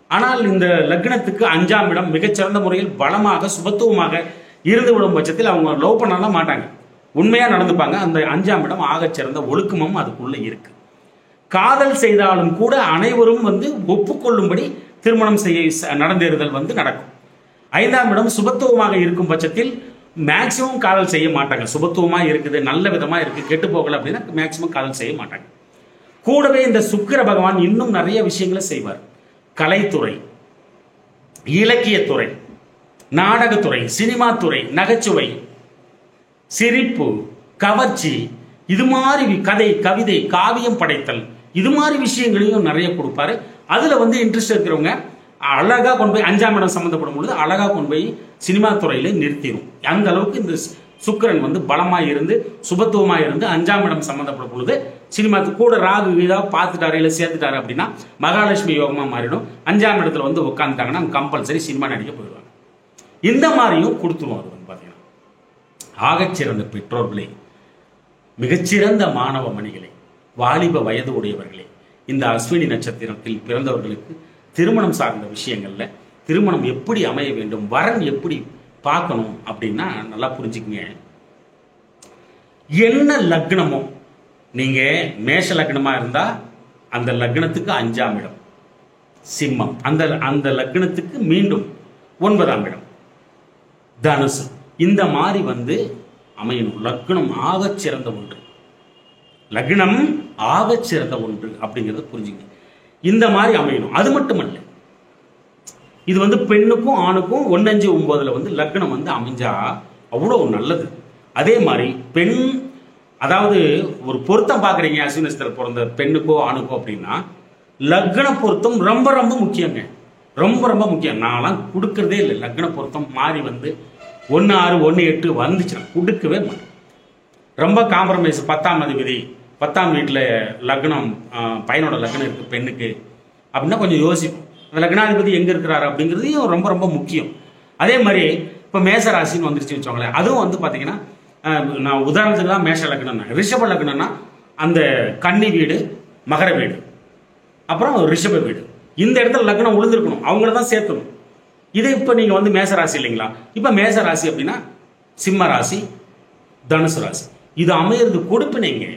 ஆனால் இந்த லக்னத்துக்கு 5ஆம் இடம் மிகச்சிறந்த முறையில் பலமாக சுபத்துவமாக இருந்து விடும் பட்சத்தில் அவங்க லவ் பண்ணலாம் மாட்டாங்க, உண்மையா நடந்துப்பாங்க. அந்த 5ஆம் இடம் ஆகச்சிறந்த ஒழுக்கமும் அதுக்குள்ள இருக்கு. காதல் செய்தாலும் கூட அனைவரும் வந்து ஒப்புக்கொள்ளும்படி திருமணம் செய்ய நடந்தேறுதல் வந்து நடக்கும். 5ஆம் இடம் சுபத்துவமாக இருக்கும் பட்சத்தில் மேக்சிமம் காதல் செய்ய மாட்டாங்க. சுபத்துவமா இருக்குது, நல்ல விதமா இருக்கு, கெட்டு போகல அப்படின்னா மேக்சிமம் காதல் செய்ய மாட்டாங்க. கூடவே இந்த சுக்கிர பகவான் இன்னும் நிறைய விஷயங்களை செய்வார். கலைத்துறை, இலக்கியத்துறை, நாடகத்துறை, சினிமா துறை, நகைச்சுவை, சிரிப்பு, கவர்ச்சி, இது மாதிரி கதை, கவிதை, காவியம் படைத்தல், இது மாதிரி விஷயங்களையும் நிறைய கொடுப்பாரு. அதுல வந்து இன்ட்ரெஸ்ட் இருக்கிறவங்க அழகா கொண்டு போய் 5ஆம் இடம் சம்பந்தப்படும் பொழுது அழகா கொண்டு போய் சினிமா துறையில நிறுத்திடும். அந்த அளவுக்கு இந்த சுக்கிரன் வந்து பலமா இருந்து சுபத்துவமா இருந்து 5ஆம் இடம் சம்பந்தப்படும் பொழுது சினிமாத்து கூட ராகு ஏதாவது பார்த்துட்டாரு இல்லை சேர்த்துட்டாரு அப்படின்னா மகாலட்சுமி யோகமா மாறிடும். 5ஆம் இடத்துல வந்து உட்காந்துட்டாங்கன்னா கம்பல்சரி சினிமா நடிக்க போயிடுவாங்க. இந்த மாதிரியும் கொடுத்துருவோம். அது வந்து பாத்தீங்கன்னா ஆகச்சிறந்த பெற்றோர்களே, மிகச்சிறந்த மாணவ மணிகளே, வாலிப வயது உடையவர்களே, இந்த அஸ்வினி நட்சத்திரத்தில் பிறந்தவர்களுக்கு திருமணம் சார்ந்த விஷயங்கள்ல திருமணம் எப்படி அமைய வேண்டும், வரன் எப்படி பார்க்கணும் அப்படின்னா நல்லா புரிஞ்சுக்குங்க. என்ன லக்னமோ, நீங்க மேஷ லக்னமா இருந்தா அந்த லக்னத்துக்கு 5ஆம் இடம் சிம்மம், அந்த அந்த லக்னத்துக்கு மீண்டும் 9ஆம் இடம் தனுசு, இந்த மாதிரி அமையணும். லக்னம் ஆகச் சிறந்த ஒன்று, லக்னம் ஆகச் சிறந்த ஒன்று அப்படிங்கிறத புரிஞ்சுங்க. இந்த மாதிரி அமையணும். அது மட்டுமல்ல, இது பெண்ணுக்கும் ஆணுக்கும் 1, 5, 9 லக்னம் அமைஞ்சா அவ்வளோ நல்லது. அதே மாதிரி பெண், அதாவது ஒரு பொருத்தம் பார்க்குறீங்க அஸ்வினி நட்சத்திரம் பிறந்த பெண்ணுக்கோ ஆணுக்கோ அப்படின்னா லக்ன பொருத்தம் ரொம்ப ரொம்ப முக்கியங்க. ரொம்ப ரொம்ப முக்கியம். நான்லாம் கொடுக்கறதே இல்லை. லக்ன பொருத்தம் மாறி 1, 6, 1, 8 வந்துச்சுன்னா கொடுக்கவே மாட்டேன். ரொம்ப காம்ப்ரமைஸ். 10ஆம் அதிபதி 10ஆம் வீட்டில் லக்னம், பையனோட லக்னம் இருக்குது பெண்ணுக்கு அப்படின்னா கொஞ்சம் யோசிப்போம். அந்த லக்னாதிபதி எங்கே இருக்கிறாரு அப்படிங்கிறதையும் ரொம்ப ரொம்ப முக்கியம். அதே மாதிரி இப்போ மேச ராசின்னு வந்துருச்சு வச்சோங்களேன், அதுவும் பார்த்தீங்கன்னா, நான் உதாரணத்துக்கு தான் மேஷ லக்னம்னா, ரிஷப லக்னம்னா அந்த கன்னி வீடு, மகர வீடு, அப்புறம் ரிஷப வீடு, இந்த இடத்துல லக்னம் விழுந்திருக்கணும், அவங்கள தான் சேர்க்கணும். இதே இப்போ நீங்கள் மேச ராசி இல்லைங்களா, இப்போ மேச ராசி அப்படின்னா சிம்ம ராசி, தனுசு ராசி, இது அமையிறது கொடுப்பினைங்க.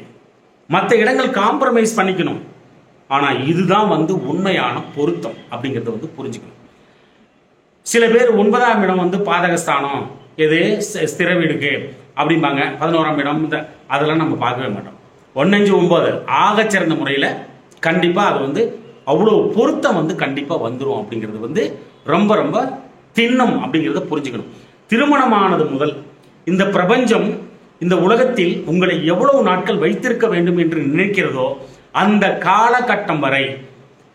மற்ற இடங்கள் காம்ப்ரமைஸ் பண்ணிக்கணும். ஆனால் இதுதான் உண்மையான பொருத்தம் அப்படிங்கிறத புரிஞ்சுக்கணும். சில பேர் 9ஆம் இடம் பாதகஸ்தானம், எது ஸ்திர வீடுக்கு அப்படிம்பாங்க. 11ஆம் இடம் அதெல்லாம் நம்ம பார்க்கவே மாட்டோம். 1, 5, 9 ஆகச்சிறந்த முறையில் கண்டிப்பாக அது அவ்வளோ பொருத்தம் கண்டிப்பாக வந்துடும் அப்படிங்கிறது ரொம்ப ரொம்ப திண்ணம் அப்படிங்கிறத புரிஞ்சுக்கணும். திருமணமானது முதல் இந்த பிரபஞ்சம், இந்த உலகத்தில் உங்களை எவ்வளவு நாட்கள் வைத்திருக்க வேண்டும் என்று நினைக்கிறதோ அந்த காலகட்டம் வரை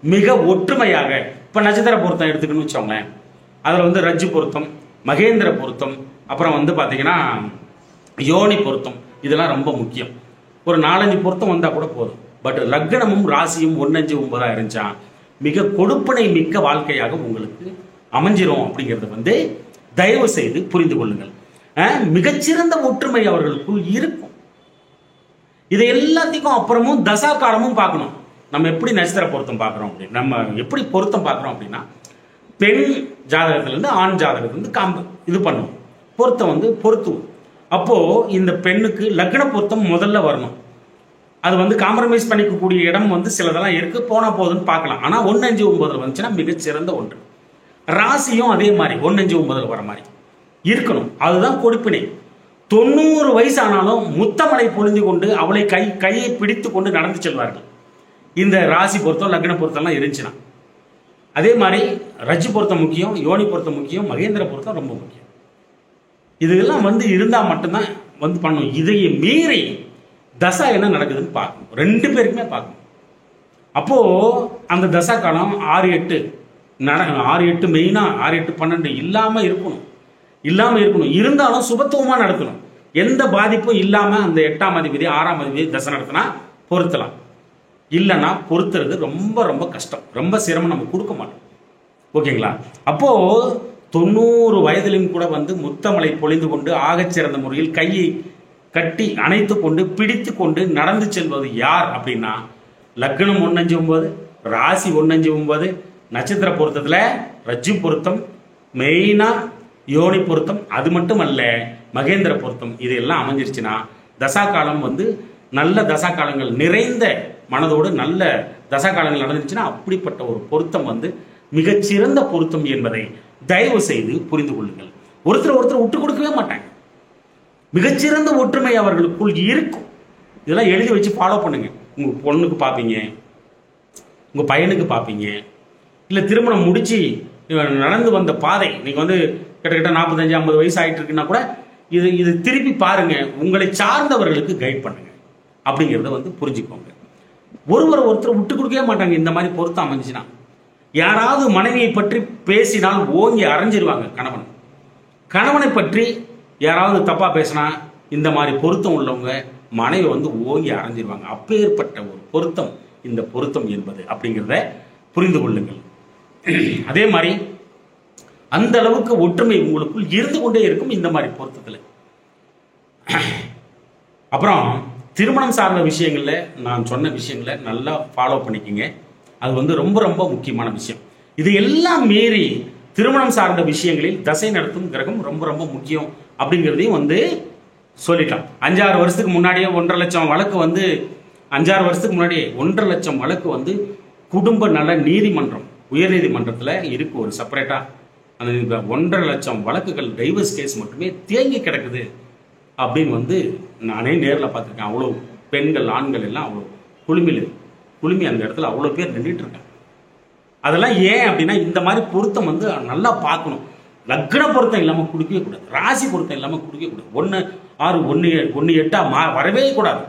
மிக ஒற்றுமையாக, இப்போ நட்சத்திர பொருத்தம் எடுத்துக்கணும்னு வச்சோங்களேன், அதில் ரஜ்ஜு பொருத்தம், மகேந்திர பொருத்தம், அப்புறம் பார்த்தீங்கன்னா யோனி பொருத்தம், இதெல்லாம் ரொம்ப முக்கியம். ஒரு 4, 5 பொருத்தம் வந்தால் கூட போதும். பட் லக்னமும் ராசியும் 1, 5, 9 இருந்துச்சா மிக கொடுப்பனை மிக்க வாழ்க்கையாக உங்களுக்கு அமைஞ்சிரும் அப்படிங்கிறது தயவு செய்து புரிந்து கொள்ளுங்கள். மிகச்சிறந்த ஒற்றுமை அவர்களுக்குள் இருக்கும். இதை எல்லாத்துக்கும் அப்புறமும் தசா காலமும் பார்க்கணும். நம்ம எப்படி நட்சத்திர பொருத்தம் பார்க்குறோம் அப்படின்னு, நம்ம எப்படி பொருத்தம் பார்க்குறோம் அப்படின்னா, பெண் ஜாதகத்திலேருந்து ஆண் ஜாதகத்திலேருந்து இது பண்ணுவோம், பொருத்தம் பொருத்துவோம். அப்போது இந்த பெண்ணுக்கு லக்ன பொருத்தம் முதல்ல வரணும். அது காம்ப்ரமைஸ் பண்ணிக்கக்கூடிய இடம் சிலதெல்லாம் இருக்கு, போனா போதுன்னு பார்க்கலாம். ஆனால் 1, 5, 9 வந்துச்சுன்னா மிகச்சிறந்த ஒன்று. ராசியும் அதே மாதிரி 1, 5, 9 வர மாதிரி இருக்கணும். அதுதான் கொடுப்பினை. 90 வயசு ஆனாலும் முத்தமலை பொழிந்து கொண்டு அவளை கையை பிடித்து கொண்டு நடந்து செல்வார்கள். இந்த ராசி பொருத்தம் லக்ன பொருத்தம்லாம் இருந்துச்சுன்னா. அதே மாதிரி ரஜ்ஜு பொருத்தம் முக்கியம், யோனி பொருத்தம் முக்கியம், மகேந்திர பொருத்தம் ரொம்ப முக்கியம். இதெல்லாம் இருந்தால் மட்டும்தான் பண்ணணும். இதையை மீறி தசா என்ன நடக்குதுன்னு பார்க்கணும். 2 பேருக்குமே பார்க்கணும். அப்போ அந்த தசா காலம் 6, 8 6, 8 மெயினாக 6, 8, 12 இல்லாமல் இருக்கணும். இருந்தாலும் சுபத்துவமாக நடத்தணும். எந்த பாதிப்பும் இல்லாமல் அந்த 8ஆம் அதிபதி 6ஆம் அதிபதி தசை நடத்தினா பொருத்தலாம். இல்லைன்னா பொருத்துறது ரொம்ப ரொம்ப கஷ்டம், ரொம்ப சிரமம், நம்ம கொடுக்க மாட்டோம். ஓகேங்களா? அப்போ 90 வயதிலும் கூட முத்தமலை பொழிந்து கொண்டு ஆகச்சிறந்த முறையில் கையை கட்டி அணைத்து கொண்டு பிடித்து கொண்டு நடந்து செல்வது யார் அப்படின்னா, லக்னம் 1, 5, 9, ராசி 1, 5, 9, நட்சத்திர பொருத்தத்தில் ரஜ்ஜு பொருத்தம், மெயினா யோனி பொருத்தம், அது மட்டும் அல்ல மகேந்திர பொருத்தம், இதெல்லாம் அமைஞ்சிருச்சுன்னா தசா காலம் நல்ல தசா காலங்கள் நிறைந்த மனதோடு நல்ல தசா காலங்கள் நடந்துருச்சுன்னா அப்படிப்பட்ட ஒரு பொருத்தம் மிகச்சிறந்த பொருத்தம் என்பதை தயவு செய்து புரிந்து கொள்ளுங்கள். ஒருத்தர் விட்டு கொடுக்கவே மாட்டாங்க. மிகச்சிறந்த ஒற்றுமை அவர்களுக்குள் இருக்கும். இதெல்லாம் எழுதி வச்சு ஃபாலோ பண்ணுங்க. உங்க பொண்ணுக்கு பார்ப்பீங்க, உங்க பையனுக்கு பார்ப்பீங்க, இல்லை திருமணம் முடிச்சு நடந்து வந்த பாதை நீங்க கிட்டத்தட்ட 45, 50 வயசு ஆகிட்டு இருக்குன்னா கூட இது திருப்பி பாருங்க. உங்களை சார்ந்தவர்களுக்கு கைட் பண்ணுங்க அப்படிங்கிறத புரிஞ்சுக்கோங்க. ஒருத்தர் விட்டு கொடுக்கவே மாட்டாங்க. இந்த மாதிரி பொருத்தம் அமைஞ்சுன்னா யாராவது மனைவியை பற்றி பேசினால் ஓங்கி அரைஞ்சிருவாங்க. கணவனை பற்றி யாராவது தப்பா பேசினா இந்த மாதிரி பொருத்தம் உள்ளவங்க மனைவி ஓங்கி அரைஞ்சிருவாங்க. அப்பேற்பட்ட ஒரு பொருத்தம் இந்த பொருத்தம் என்பது அப்படிங்கிறத புரிந்து கொள்ளுங்கள். அதே மாதிரி அந்த அளவுக்கு ஒற்றுமை உங்களுக்குள் இருந்து கொண்டே இருக்கும் இந்த மாதிரி பொருத்தத்தில். அப்புறம் திருமணம் சார்ந்த விஷயங்கள்ல நான் சொன்ன விஷயங்களை நல்லா ஃபாலோ பண்ணிக்கிங்க. அது ரொம்ப ரொம்ப முக்கியமான விஷயம். இது எல்லாம் மீறி திருமணம் சார்ந்த விஷயங்களில் தசை நடத்தும் கிரகம் ரொம்ப ரொம்ப முக்கியம் அப்படிங்கிறதையும் வந்து சொல்லிட்டான். 5-6 வருஷத்துக்கு முன்னாடியே 1.5 லட்சம் வழக்கு வந்து 5-6 வருஷத்துக்கு முன்னாடியே 1.5 லட்சம் வழக்கு வந்து குடும்ப நல நீதிமன்றம் உயர்நீதிமன்றத்தில் இருக்கு ஒரு செப்பரேட்டா. அந்த 1.5 லட்சம் வழக்குகள் டைவர்ஸ் கேஸ் மட்டுமே தேங்கி கிடக்குது அப்படின்னு வந்து நானே நேரில் பார்த்துருக்கேன். அவ்வளோ பெண்கள் ஆண்கள் எல்லாம் அவ்வளோ குழுமி அந்த இடத்துல அவ்வளோ பேர் நின்றுட்டு இருக்காங்க. அதெல்லாம் ஏன் அப்படின்னா இந்த மாதிரி பொருத்தம் வந்து நல்லா பார்க்கணும். லக்ன பொருத்தம் இல்லாமல் கொடுக்கவே கூடாது, ராசி பொருத்தம் இல்லாமல் கொடுக்கவே கூடாது. 1-6 1-8 வரவே கூடாது.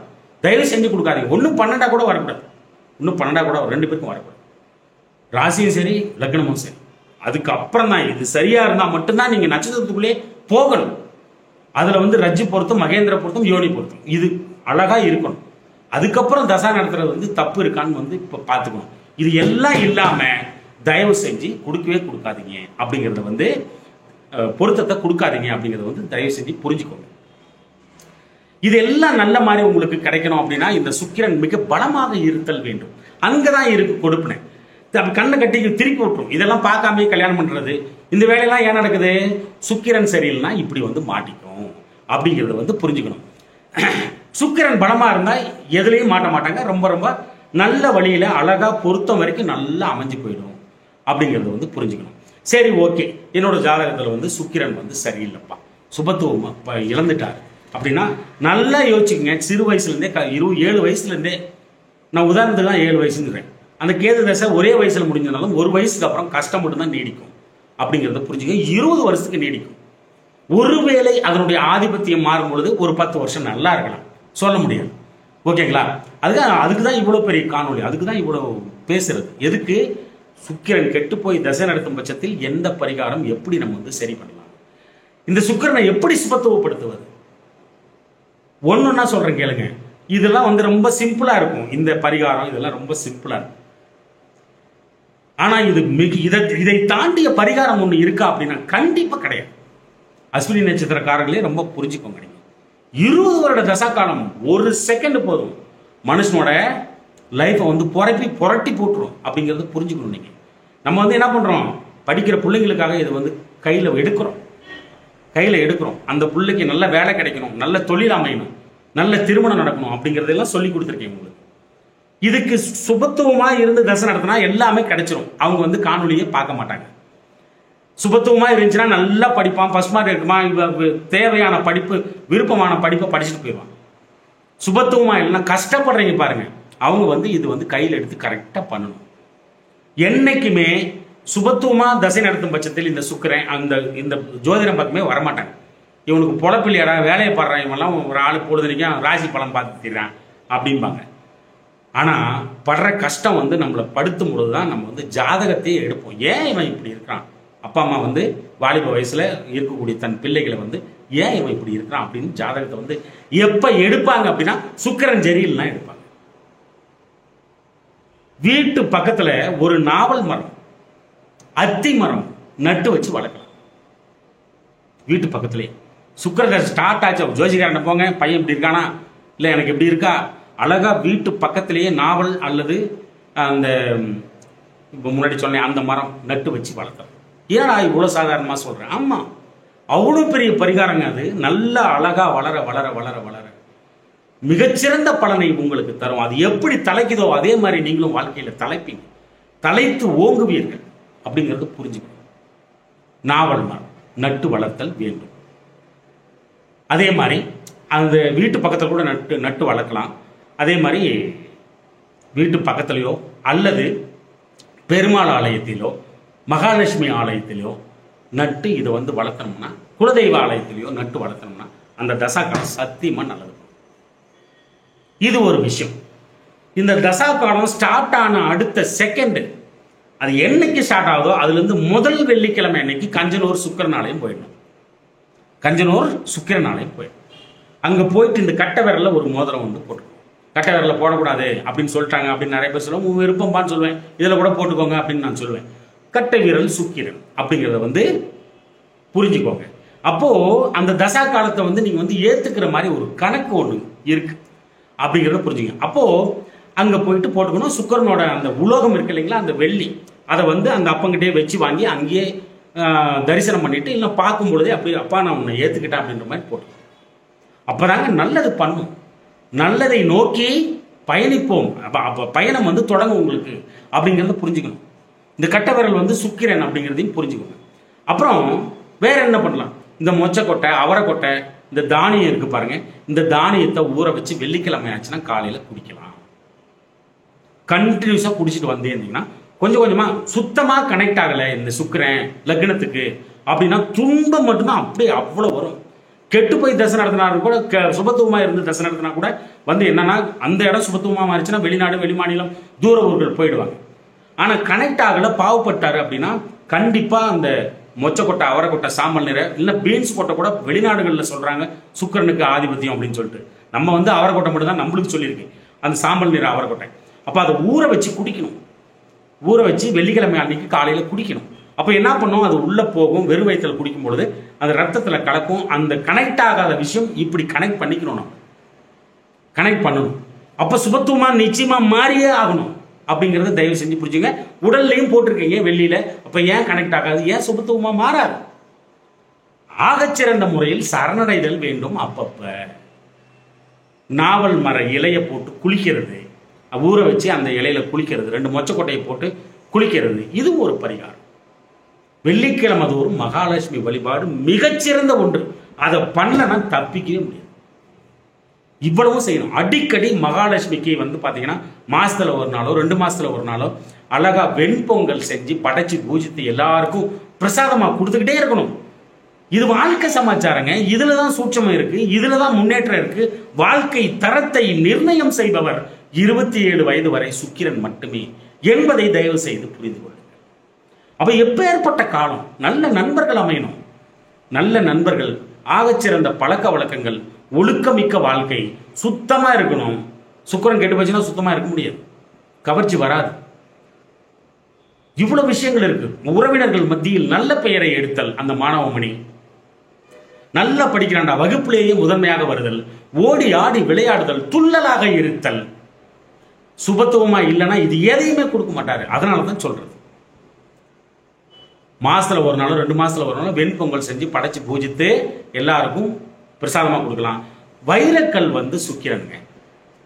தயவு செஞ்சு கொடுக்காதீங்க. 1-12 கூட வரக்கூடாது. 1-12 கூட 2 பேருக்கும் வரக்கூடாது. ராசியும் சரி லக்னமும் சரி. அதுக்கு அப்புறம் தான் இது சரியா இருந்தால் மட்டும்தான் நீங்க நட்சத்திரத்துக்குள்ளே போகணும். அதுல வந்து ரஜ்ஜு பொருத்தம், மகேந்திர பொருத்தம், யோனி பொருத்தம் இது அழகா இருக்கணும். அதுக்கப்புறம் தசா நடத்துறது வந்து தப்பு இருக்கான்னு வந்து இப்ப பார்த்துக்கணும். இது எல்லாம் இல்லாம தயவு செஞ்சு கொடுக்கவே கொடுக்காதீங்க அப்படிங்கிறத வந்து பொருத்தத்தை கொடுக்காதீங்க அப்படிங்கிறத வந்து தயவு செஞ்சு புரிஞ்சுக்கோங்க. இது எல்லாம் நல்ல மாதிரி உங்களுக்கு கிடைக்கணும் அப்படின்னா இந்த சுக்கிரன் மிக பலமாக இருத்தல் வேண்டும். அங்கதான் இருக்கு கொடுப்பினை. கண்ணை கட்டி திருப்பி விட்டுரும். இதெல்லாம் பார்க்காம கல்யாணம் பண்றது, இந்த வேலையெல்லாம் ஏன் நடக்குது? சுக்கிரன் சரியில்லைன்னா இப்படி வந்து மாட்டிக்கும் அப்படிங்கிறத வந்து புரிஞ்சுக்கணும். சுக்கிரன் பலமா இருந்தா எதுலையும் மாட்ட மாட்டாங்க. ரொம்ப ரொம்ப நல்ல வழியில அழகா பொருத்தம் வரைக்கும் நல்லா அமைஞ்சு போயிடும் அப்படிங்கிறத வந்து புரிஞ்சுக்கணும். சரி, ஓகே, என்னோட ஜாதகத்துல வந்து சுக்கிரன் வந்து சரியில்லைப்பா, சுபத்துவம் இழந்துட்டார் அப்படின்னா நல்லா யோசிச்சுக்கங்க. சிறு வயசுல இருந்தே 7 வயசுல இருந்தே, நான் உதாரணத்துக்கு தான் 7 வயசுங்கிறேன். அந்த கேது தசை ஒரே வயசுல முடிஞ்சனாலும் 1 வயசுக்கு அப்புறம் கஷ்டம் மட்டும் தான் நீடிக்கும் அப்படிங்கிறத புரிஞ்சுக்க. 20 வருஷத்துக்கு நீடிக்கும். ஒருவேளை அதனுடைய ஆதிபத்தியம் மாறும் பொழுது ஒரு 10 வருஷம் நல்லா இருக்கலாம், சொல்ல முடியாது. ஓகேங்களா? அதுக்கு தான் இவ்வளவு பெரிய காணொலி, அதுக்கு தான் இவ்வளவு பேசுறது. எதுக்கு? சுக்கிரன் கெட்டு போய் தசை நடத்தும் பட்சத்தில் எந்த பரிகாரம் எப்படி நம்ம வந்து சரி பண்ணலாம், இந்த சுக்கிரனை எப்படி சுபத்துவப்படுத்துவது, ஒன்னொன்னா சொல்றேன் கேளுங்க. இதெல்லாம் வந்து ரொம்ப சிம்பிளா இருக்கும். இந்த பரிகாரம் இதெல்லாம் ரொம்ப சிம்பிளா இருக்கும். ஆனா இதை தாண்டிய பரிகாரம் ஒண்ணு இருக்கா அப்படின்னா கண்டிப்பா கிடையாது. அஸ்வினி நட்சத்திரக்காரர்களே ரொம்ப புரிஞ்சுக்கோங்க. 20 வருட தசா காலம் 1 செகண்ட் போதும் மனுஷனோட லைஃபை வந்து புரட்டி போட்டுரும் அப்படிங்கிறது புரிஞ்சுக்கணும். நீங்க நம்ம வந்து என்ன பண்றோம், படிக்கிற பிள்ளைங்களுக்காக இதை வந்து கையில எடுக்கிறோம். அந்த பிள்ளைக்கு நல்ல வேலை கிடைக்கணும், நல்ல தொழில் அமையணும், நல்ல திருமணம் நடக்கணும் அப்படிங்கறதெல்லாம் சொல்லி கொடுத்துருக்கேன் உங்களுக்கு. இதுக்கு சுபத்துவமா இருந்து தசை நடத்தினா எல்லாமே கிடைச்சிரும். அவங்க வந்து காணொலியை பார்க்க மாட்டாங்க. சுபத்துவமா இருந்துச்சுன்னா நல்லா படிப்பான், ஃபர்ஸ்ட் மார்க் இருக்குமா, தேவையான படிப்பு, விருப்பமான படிப்பை படிச்சுட்டு போயிடுவான். சுபத்துவமா இல்லைன்னா கஷ்டப்படுறீங்க பாருங்க, அவங்க வந்து இது வந்து கையில் எடுத்து கரெக்டா பண்ணணும். என்னைக்குமே சுபத்துவமா தசை நடத்தும் பட்சத்தில் இந்த சுக்கிரன் இந்த ஜோதிடம் பக்கமே வரமாட்டாங்க. இவனுக்கு பொழப்பில்லையாடா, வேலையை பாடுறான், இவெல்லாம் ஒரு ஆள் பொழுதுனிக்கும் ராசி பலம் பார்த்து தீர்றான் அப்படிம்பாங்க. ஆனா படுற கஷ்டம் வந்து நம்மளை படுத்தும் பொழுதுதான் நம்ம வந்து ஜாதகத்தையே எடுப்போம். ஏன் இவன் இப்படி இருக்கிறான், அப்பா அம்மா வந்து வாலிப வயசுல இருக்கக்கூடிய தன் பிள்ளைகளை வந்து ஏன் இவன் இப்படி இருக்கிறான் அப்படின்னு ஜாதகத்தை வந்து எப்ப எடுப்பாங்க அப்படின்னா சுக்கிரன் சரியில்லைன்னா எடுப்பாங்க. வீட்டு பக்கத்துல ஒரு நாவல் மரம், அத்தி மரம் நட்டு வச்சு வளர்க்கலாம். வீட்டு பக்கத்திலே சுக்கிரன் ஸ்டார்ட் ஆச்சு, ஜோசிகாரன் போங்க, பையன் இப்படி இருக்கானா இல்ல எனக்கு எப்படி இருக்கா, அழகா வீட்டு பக்கத்திலேயே நாவல் அல்லது அந்த இப்போ முன்னாடி சொன்னேன் அந்த மரம் நட்டு வச்சு வளர்க்கலாம். ஏன்னா இவ்வளவு சாதாரணமா சொல்றேன்? ஆமா, அவ்வளவு பெரிய பரிகாரங்க. அது நல்லா அழகா வளர வளர வளர வளர மிகச்சிறந்த பலனை உங்களுக்கு தரும். அது எப்படி தலைக்குதோ அதே மாதிரி நீங்களும் வாழ்க்கையில தலைப்பீங்க, தலைத்து ஓங்குவீர்கள் அப்படிங்கிறது புரிஞ்சுக்கணும். நாவல் மரம் நட்டு வளர்த்தல் வேண்டும். அதே மாதிரி அந்த வீட்டு பக்கத்தில் கூட நட்டு வளர்க்கலாம். அதே மாதிரி வீட்டு பக்கத்திலேயோ அல்லது பெருமாள் ஆலயத்திலோ மகாலட்சுமி ஆலயத்திலோ நட்டு இதை வந்து வளர்த்தணும்னா, குலதெய்வ ஆலயத்திலேயோ நட்டு வளர்த்தணும்னா அந்த தசா காலம் சத்தியமா நல்லது. இது ஒரு விஷயம். இந்த தசா காலம் ஸ்டார்ட் ஆன அடுத்த செகண்ட், அது என்னைக்கு ஸ்டார்ட் ஆகுதோ அதுல இருந்து முதல் வெள்ளிக்கிழமை அன்னைக்கு கஞ்சனூர் சுக்கிரனாலயம் போயிடணும். கஞ்சனூர் சுக்கிரனாலயம் போயிடும். அங்க போயிட்டு இந்த கட்டை விரல்ல ஒரு மோதிரம் வந்து போட்டுக்கணும். கட்டை விரல்ல போடக்கூடாது அப்படின்னு சொல்லிட்டாங்க அப்படின்னு நிறைய பேர் சொல்லுவாங்க. உங்க விருப்பம்பான்னு சொல்லுவேன், இதுல கூட போட்டுக்கோங்க அப்படின்னு நான் சொல்லுவேன். கட்டை வீரல் சுக்கிரன் அப்படிங்கிறத வந்து புரிஞ்சுக்கோங்க. அப்போ அந்த தசா காலத்தை வந்து நீங்க வந்து ஏத்துக்கிற மாதிரி ஒரு கணக்கு ஒண்ணு இருக்கு அப்படிங்கிறத புரிஞ்சுங்க. அப்போ அங்க போயிட்டு போட்டுக்கணும். சுக்கிரனோட அந்த உலோகம் இருக்கு இல்லைங்களா, அந்த வெள்ளி, அதை வந்து அந்த அப்பங்கிட்டே வச்சு வாங்கி அங்கேயே தரிசனம் பண்ணிட்டு இல்லை பார்க்கும் பொழுதே அப்படி அப்பா நான் உன்னை ஏற்றுக்கிட்டேன் அப்படின்ற மாதிரி போட்டு அப்போதாங்க நல்லது பண்ணும். நல்லதை நோக்கி பயணிப்போம். அப்போ பயணம் வந்து தொடங்கும் உங்களுக்கு அப்படிங்கிறத புரிஞ்சுக்கணும். இந்த கட்ட விரல் வந்து சுக்கிரன் அப்படிங்கிறதையும் புரிஞ்சுக்கணும். அப்புறம் வேற என்ன பண்ணலாம்? இந்த மொச்சக்கொட்டை, அவரைக்கொட்டை, இந்த தானியம் இருக்கு பாருங்க, இந்த தானியத்தை ஊற வச்சு வெள்ளிக்கிழமை ஆச்சுன்னா காலையில் குடிக்கலாம். கண்டினியூஸாக குடிச்சிட்டு வந்தே இருந்தீங்கன்னா கொஞ்சம் கொஞ்சமாக சுத்தமாக கனெக்ட் ஆகலை இந்த சுக்கிரன் லக்னத்துக்கு அப்படின்னா துன்பம் மட்டும்தான் அப்படியே அவ்வளோ வரும். கெட்டு போய் தசை நடத்தினாரு கூட சுபத்துவமாக இருந்து தசை நடத்தினா கூட வந்து என்னன்னா அந்த இடம் சுபத்துவமாக மாறிச்சுன்னா வெளிநாடு வெளிமாநிலம் தூர ஊர்கள் போயிடுவாங்க. ஆனால் கனெக்ட் ஆகலை பாவப்பட்டாரு அப்படின்னா கண்டிப்பாக அந்த மொச்சக்கொட்டை, அவரைக்கொட்டை, சாம்பல் நிற இல்லை பீன்ஸ் கொட்டை கூட வெளிநாடுகளில் சொல்கிறாங்க சுக்கிரனுக்கு ஆதிபத்தியம் அப்படின்னு சொல்லிட்டு. நம்ம வந்து அவரைக்கொட்டை மட்டும் தான் நம்மளுக்கு சொல்லியிருக்கு, அந்த சாம்பல் நிற அவரைக்கொட்டை. அப்போ அதை ஊற வச்சு குடிக்கணும். ஊற வச்சு வெள்ளிக்கிழமை அன்னைக்கு காலையில் குடிக்கணும். அப்போ என்ன பண்ணும், அது உள்ளே போகும். வெறும் வயிற்றில் குடிக்கும் பொழுது அந்த ரத்தத்தில் கலக்கும். அந்த கனெக்ட் ஆகாத விஷயம் இப்படி கனெக்ட் பண்ணிக்கணும், நம்ம கனெக்ட் பண்ணணும். அப்போ சுபத்துவமாக நிச்சயமாக மாறியே ஆகணும் அப்படிங்கிறத தயவு செஞ்சு புரிஞ்சுங்க. உடல்லையும் போட்டிருக்கீங்க வெள்ளியில, அப்போ ஏன் கனெக்ட் ஆகாது, ஏன் சுபத்துவமாக மாறாது? ஆகச்சிறந்த முறையில் சரணடைதல் வேண்டும். அப்பப்ப நாவல் மர இலையை போட்டு குளிக்கிறது, ஊற வச்சு அந்த இலையில குளிக்கிறது, 2 மொச்சக்கொட்டையை போட்டு குளிக்கிறது, இது ஒரு பரிகாரம். வெள்ளிக்கிழமை தோறும் மகாலட்சுமி வழிபாடு மிகச்சிறந்த ஒன்று. அதை பண்ணலன்னா தப்பிக்கவே முடியாது. இவ்வளவும் செய்யணும். அடிக்கடி மகாலட்சுமிக்கு வந்து பார்த்தீங்கன்னா மாசத்துல ஒரு நாளோ 2 மாசத்துல ஒரு நாளோ அழகா வெண்பொங்கல் செஞ்சு படைச்சு பூஜித்து எல்லாருக்கும் பிரசாதமா கொடுத்துக்கிட்டே இருக்கணும். இது வாழ்க்கை சமாச்சாரங்க. இதுல தான் சூட்சமம் இருக்கு, இதுல தான் முன்னேற்றம் இருக்கு. வாழ்க்கை தரத்தை நிர்ணயம் செய்பவர் 27 வயது வரை சுக்கிரன் மட்டுமே என்பதை தயவு செய்து புரிந்து கொள்ளுங்கள். அப்ப எப்பேற்பட்ட காலம், நல்ல நண்பர்கள் அமையணும். நல்ல நண்பர்கள், ஆகச்சிறந்த பழக்க வழக்கங்கள், ஒழுக்கமிக்க வாழ்க்கை, சுத்தமா இருக்கணும். சுக்கிரன் கெட்டு போச்சுன்னா சுத்தமா இருக்க முடியாது, கவர்ச்சி வராது. இவ்வளவு விஷயங்கள் இருக்கு. உறவினர்கள் மத்தியில் நல்ல பெயரை எடுத்தல், அந்த மாணவமணி நல்லா படிக்கிறான்டா வகுப்பிலேயே முதன்மையாக வருதல், ஓடி ஆடி விளையாடுதல், துள்ளலாக இருத்தல். சுபத்துவமா இல்லைன்னா இது எதையுமே கொடுக்க மாட்டாரு. அதனாலதான் சொல்றது, மாசத்துல ஒரு நாளும் 2 மாசத்துல ஒரு நாளும் வெண்பொங்கல் செஞ்சு படைச்சு பூஜித்து எல்லாருக்கும் பிரசாதமா கொடுக்கலாம். வைரக்கல் வந்து சுக்கிரனுங்க.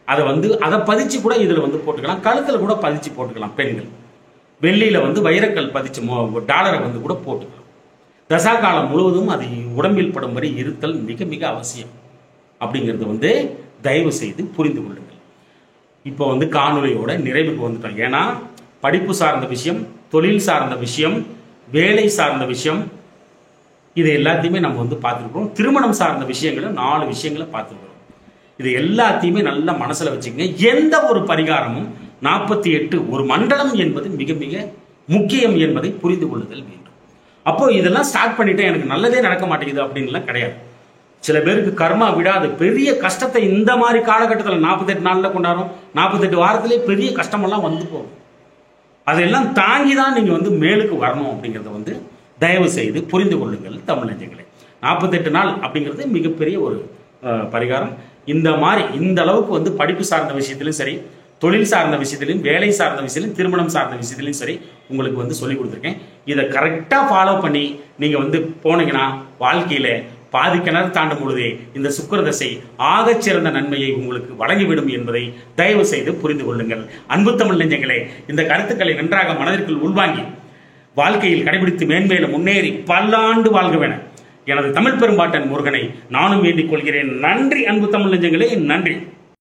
அதை வந்து அதை பதிச்சு கூட இதுல வந்து போட்டுக்கலாம், கழுத்துல கூட பதிச்சு போட்டுக்கலாம் பெண்கள். வெள்ளியில வந்து வைரக்கல் பதிச்சு டாலரை வந்து கூட போட்டுக்கலாம். தசா காலம் முழுவதும் அது உடம்பில் படும்படி இருத்தல் மிக மிக அவசியம் அப்படிங்கிறது வந்து தயவு செய்து புரிந்து கொள்ளுங்கள். இப்போ வந்து காணொலியோட நிறைவுக்கு வந்துட்டோம். ஏன்னா படிப்பு சார்ந்த விஷயம், தொழில் சார்ந்த விஷயம், வேலை சார்ந்த விஷயம், இது எல்லாத்தையுமே நம்ம வந்து பார்த்துருக்கோம். திருமணம் சார்ந்த விஷயங்களை 4 விஷயங்களை பார்த்துருக்கிறோம். இது எல்லாத்தையுமே நல்லா மனசுல வச்சுக்கங்க. எந்த ஒரு பரிகாரமும் 48 ஒரு மண்டலம் என்பது மிக மிக முக்கியம் என்பதை புரிந்து கொள்ளுதல் வேண்டும். அப்போ இதெல்லாம் ஸ்டார்ட் பண்ணிட்டேன் எனக்கு நல்லதே நடக்க மாட்டேங்குது அப்படின்லாம் கிடையாது. சில பேருக்கு கர்மா விடாது. பெரிய கஷ்டத்தை இந்த மாதிரி காலகட்டத்தில் 48 நாளில் கொண்டாடும், 48 வாரத்திலே பெரிய கஷ்டமெல்லாம் வந்து போகும். அதெல்லாம் தாங்கி தான் நீங்கள் வந்து மேலுக்கு வரணும் அப்படிங்கிறத வந்து தயவு செய்து புரிந்து கொள்ளுங்கள் தமிழஞ்சங்களே. 48 நாள் அப்படிங்கிறது மிகப்பெரிய ஒரு பரிகாரம். இந்த மாதிரி இந்த அளவுக்கு வந்து படிப்பு சார்ந்த விஷயத்திலும் சரி, தொழில் சார்ந்த விஷயத்திலும், வேலை சார்ந்த விஷயத்திலும், திருமணம் சார்ந்த விஷயத்திலும் சரி உங்களுக்கு வந்து சொல்லி கொடுத்துருக்கேன். இதை கரெக்டாக ஃபாலோ பண்ணி நீங்கள் வந்து போனீங்கன்னா வாழ்க்கையில் பாதி கிணறு தாண்டும் பொழுதே இந்த சுக்கிர தசை ஆகச்சிறந்த நன்மையை உங்களுக்கு வழங்கிவிடும் என்பதை தயவு செய்து புரிந்து கொள்ளுங்கள். அன்பு தமிழ் நெஞ்சங்களே, இந்த கருத்துக்களை நன்றாக மனதிற்குள் உள்வாங்கி வாழ்க்கையில் கடைபிடித்து மேன்மேலும் முன்னேறி பல்லாண்டு வாழ்கவேன எனது தமிழ் பெரும்பாட்டன் முருகனை நானும் வேண்டிக் கொள்கிறேன். நன்றி அன்பு தமிழ் நெஞ்சங்களே, நன்றி.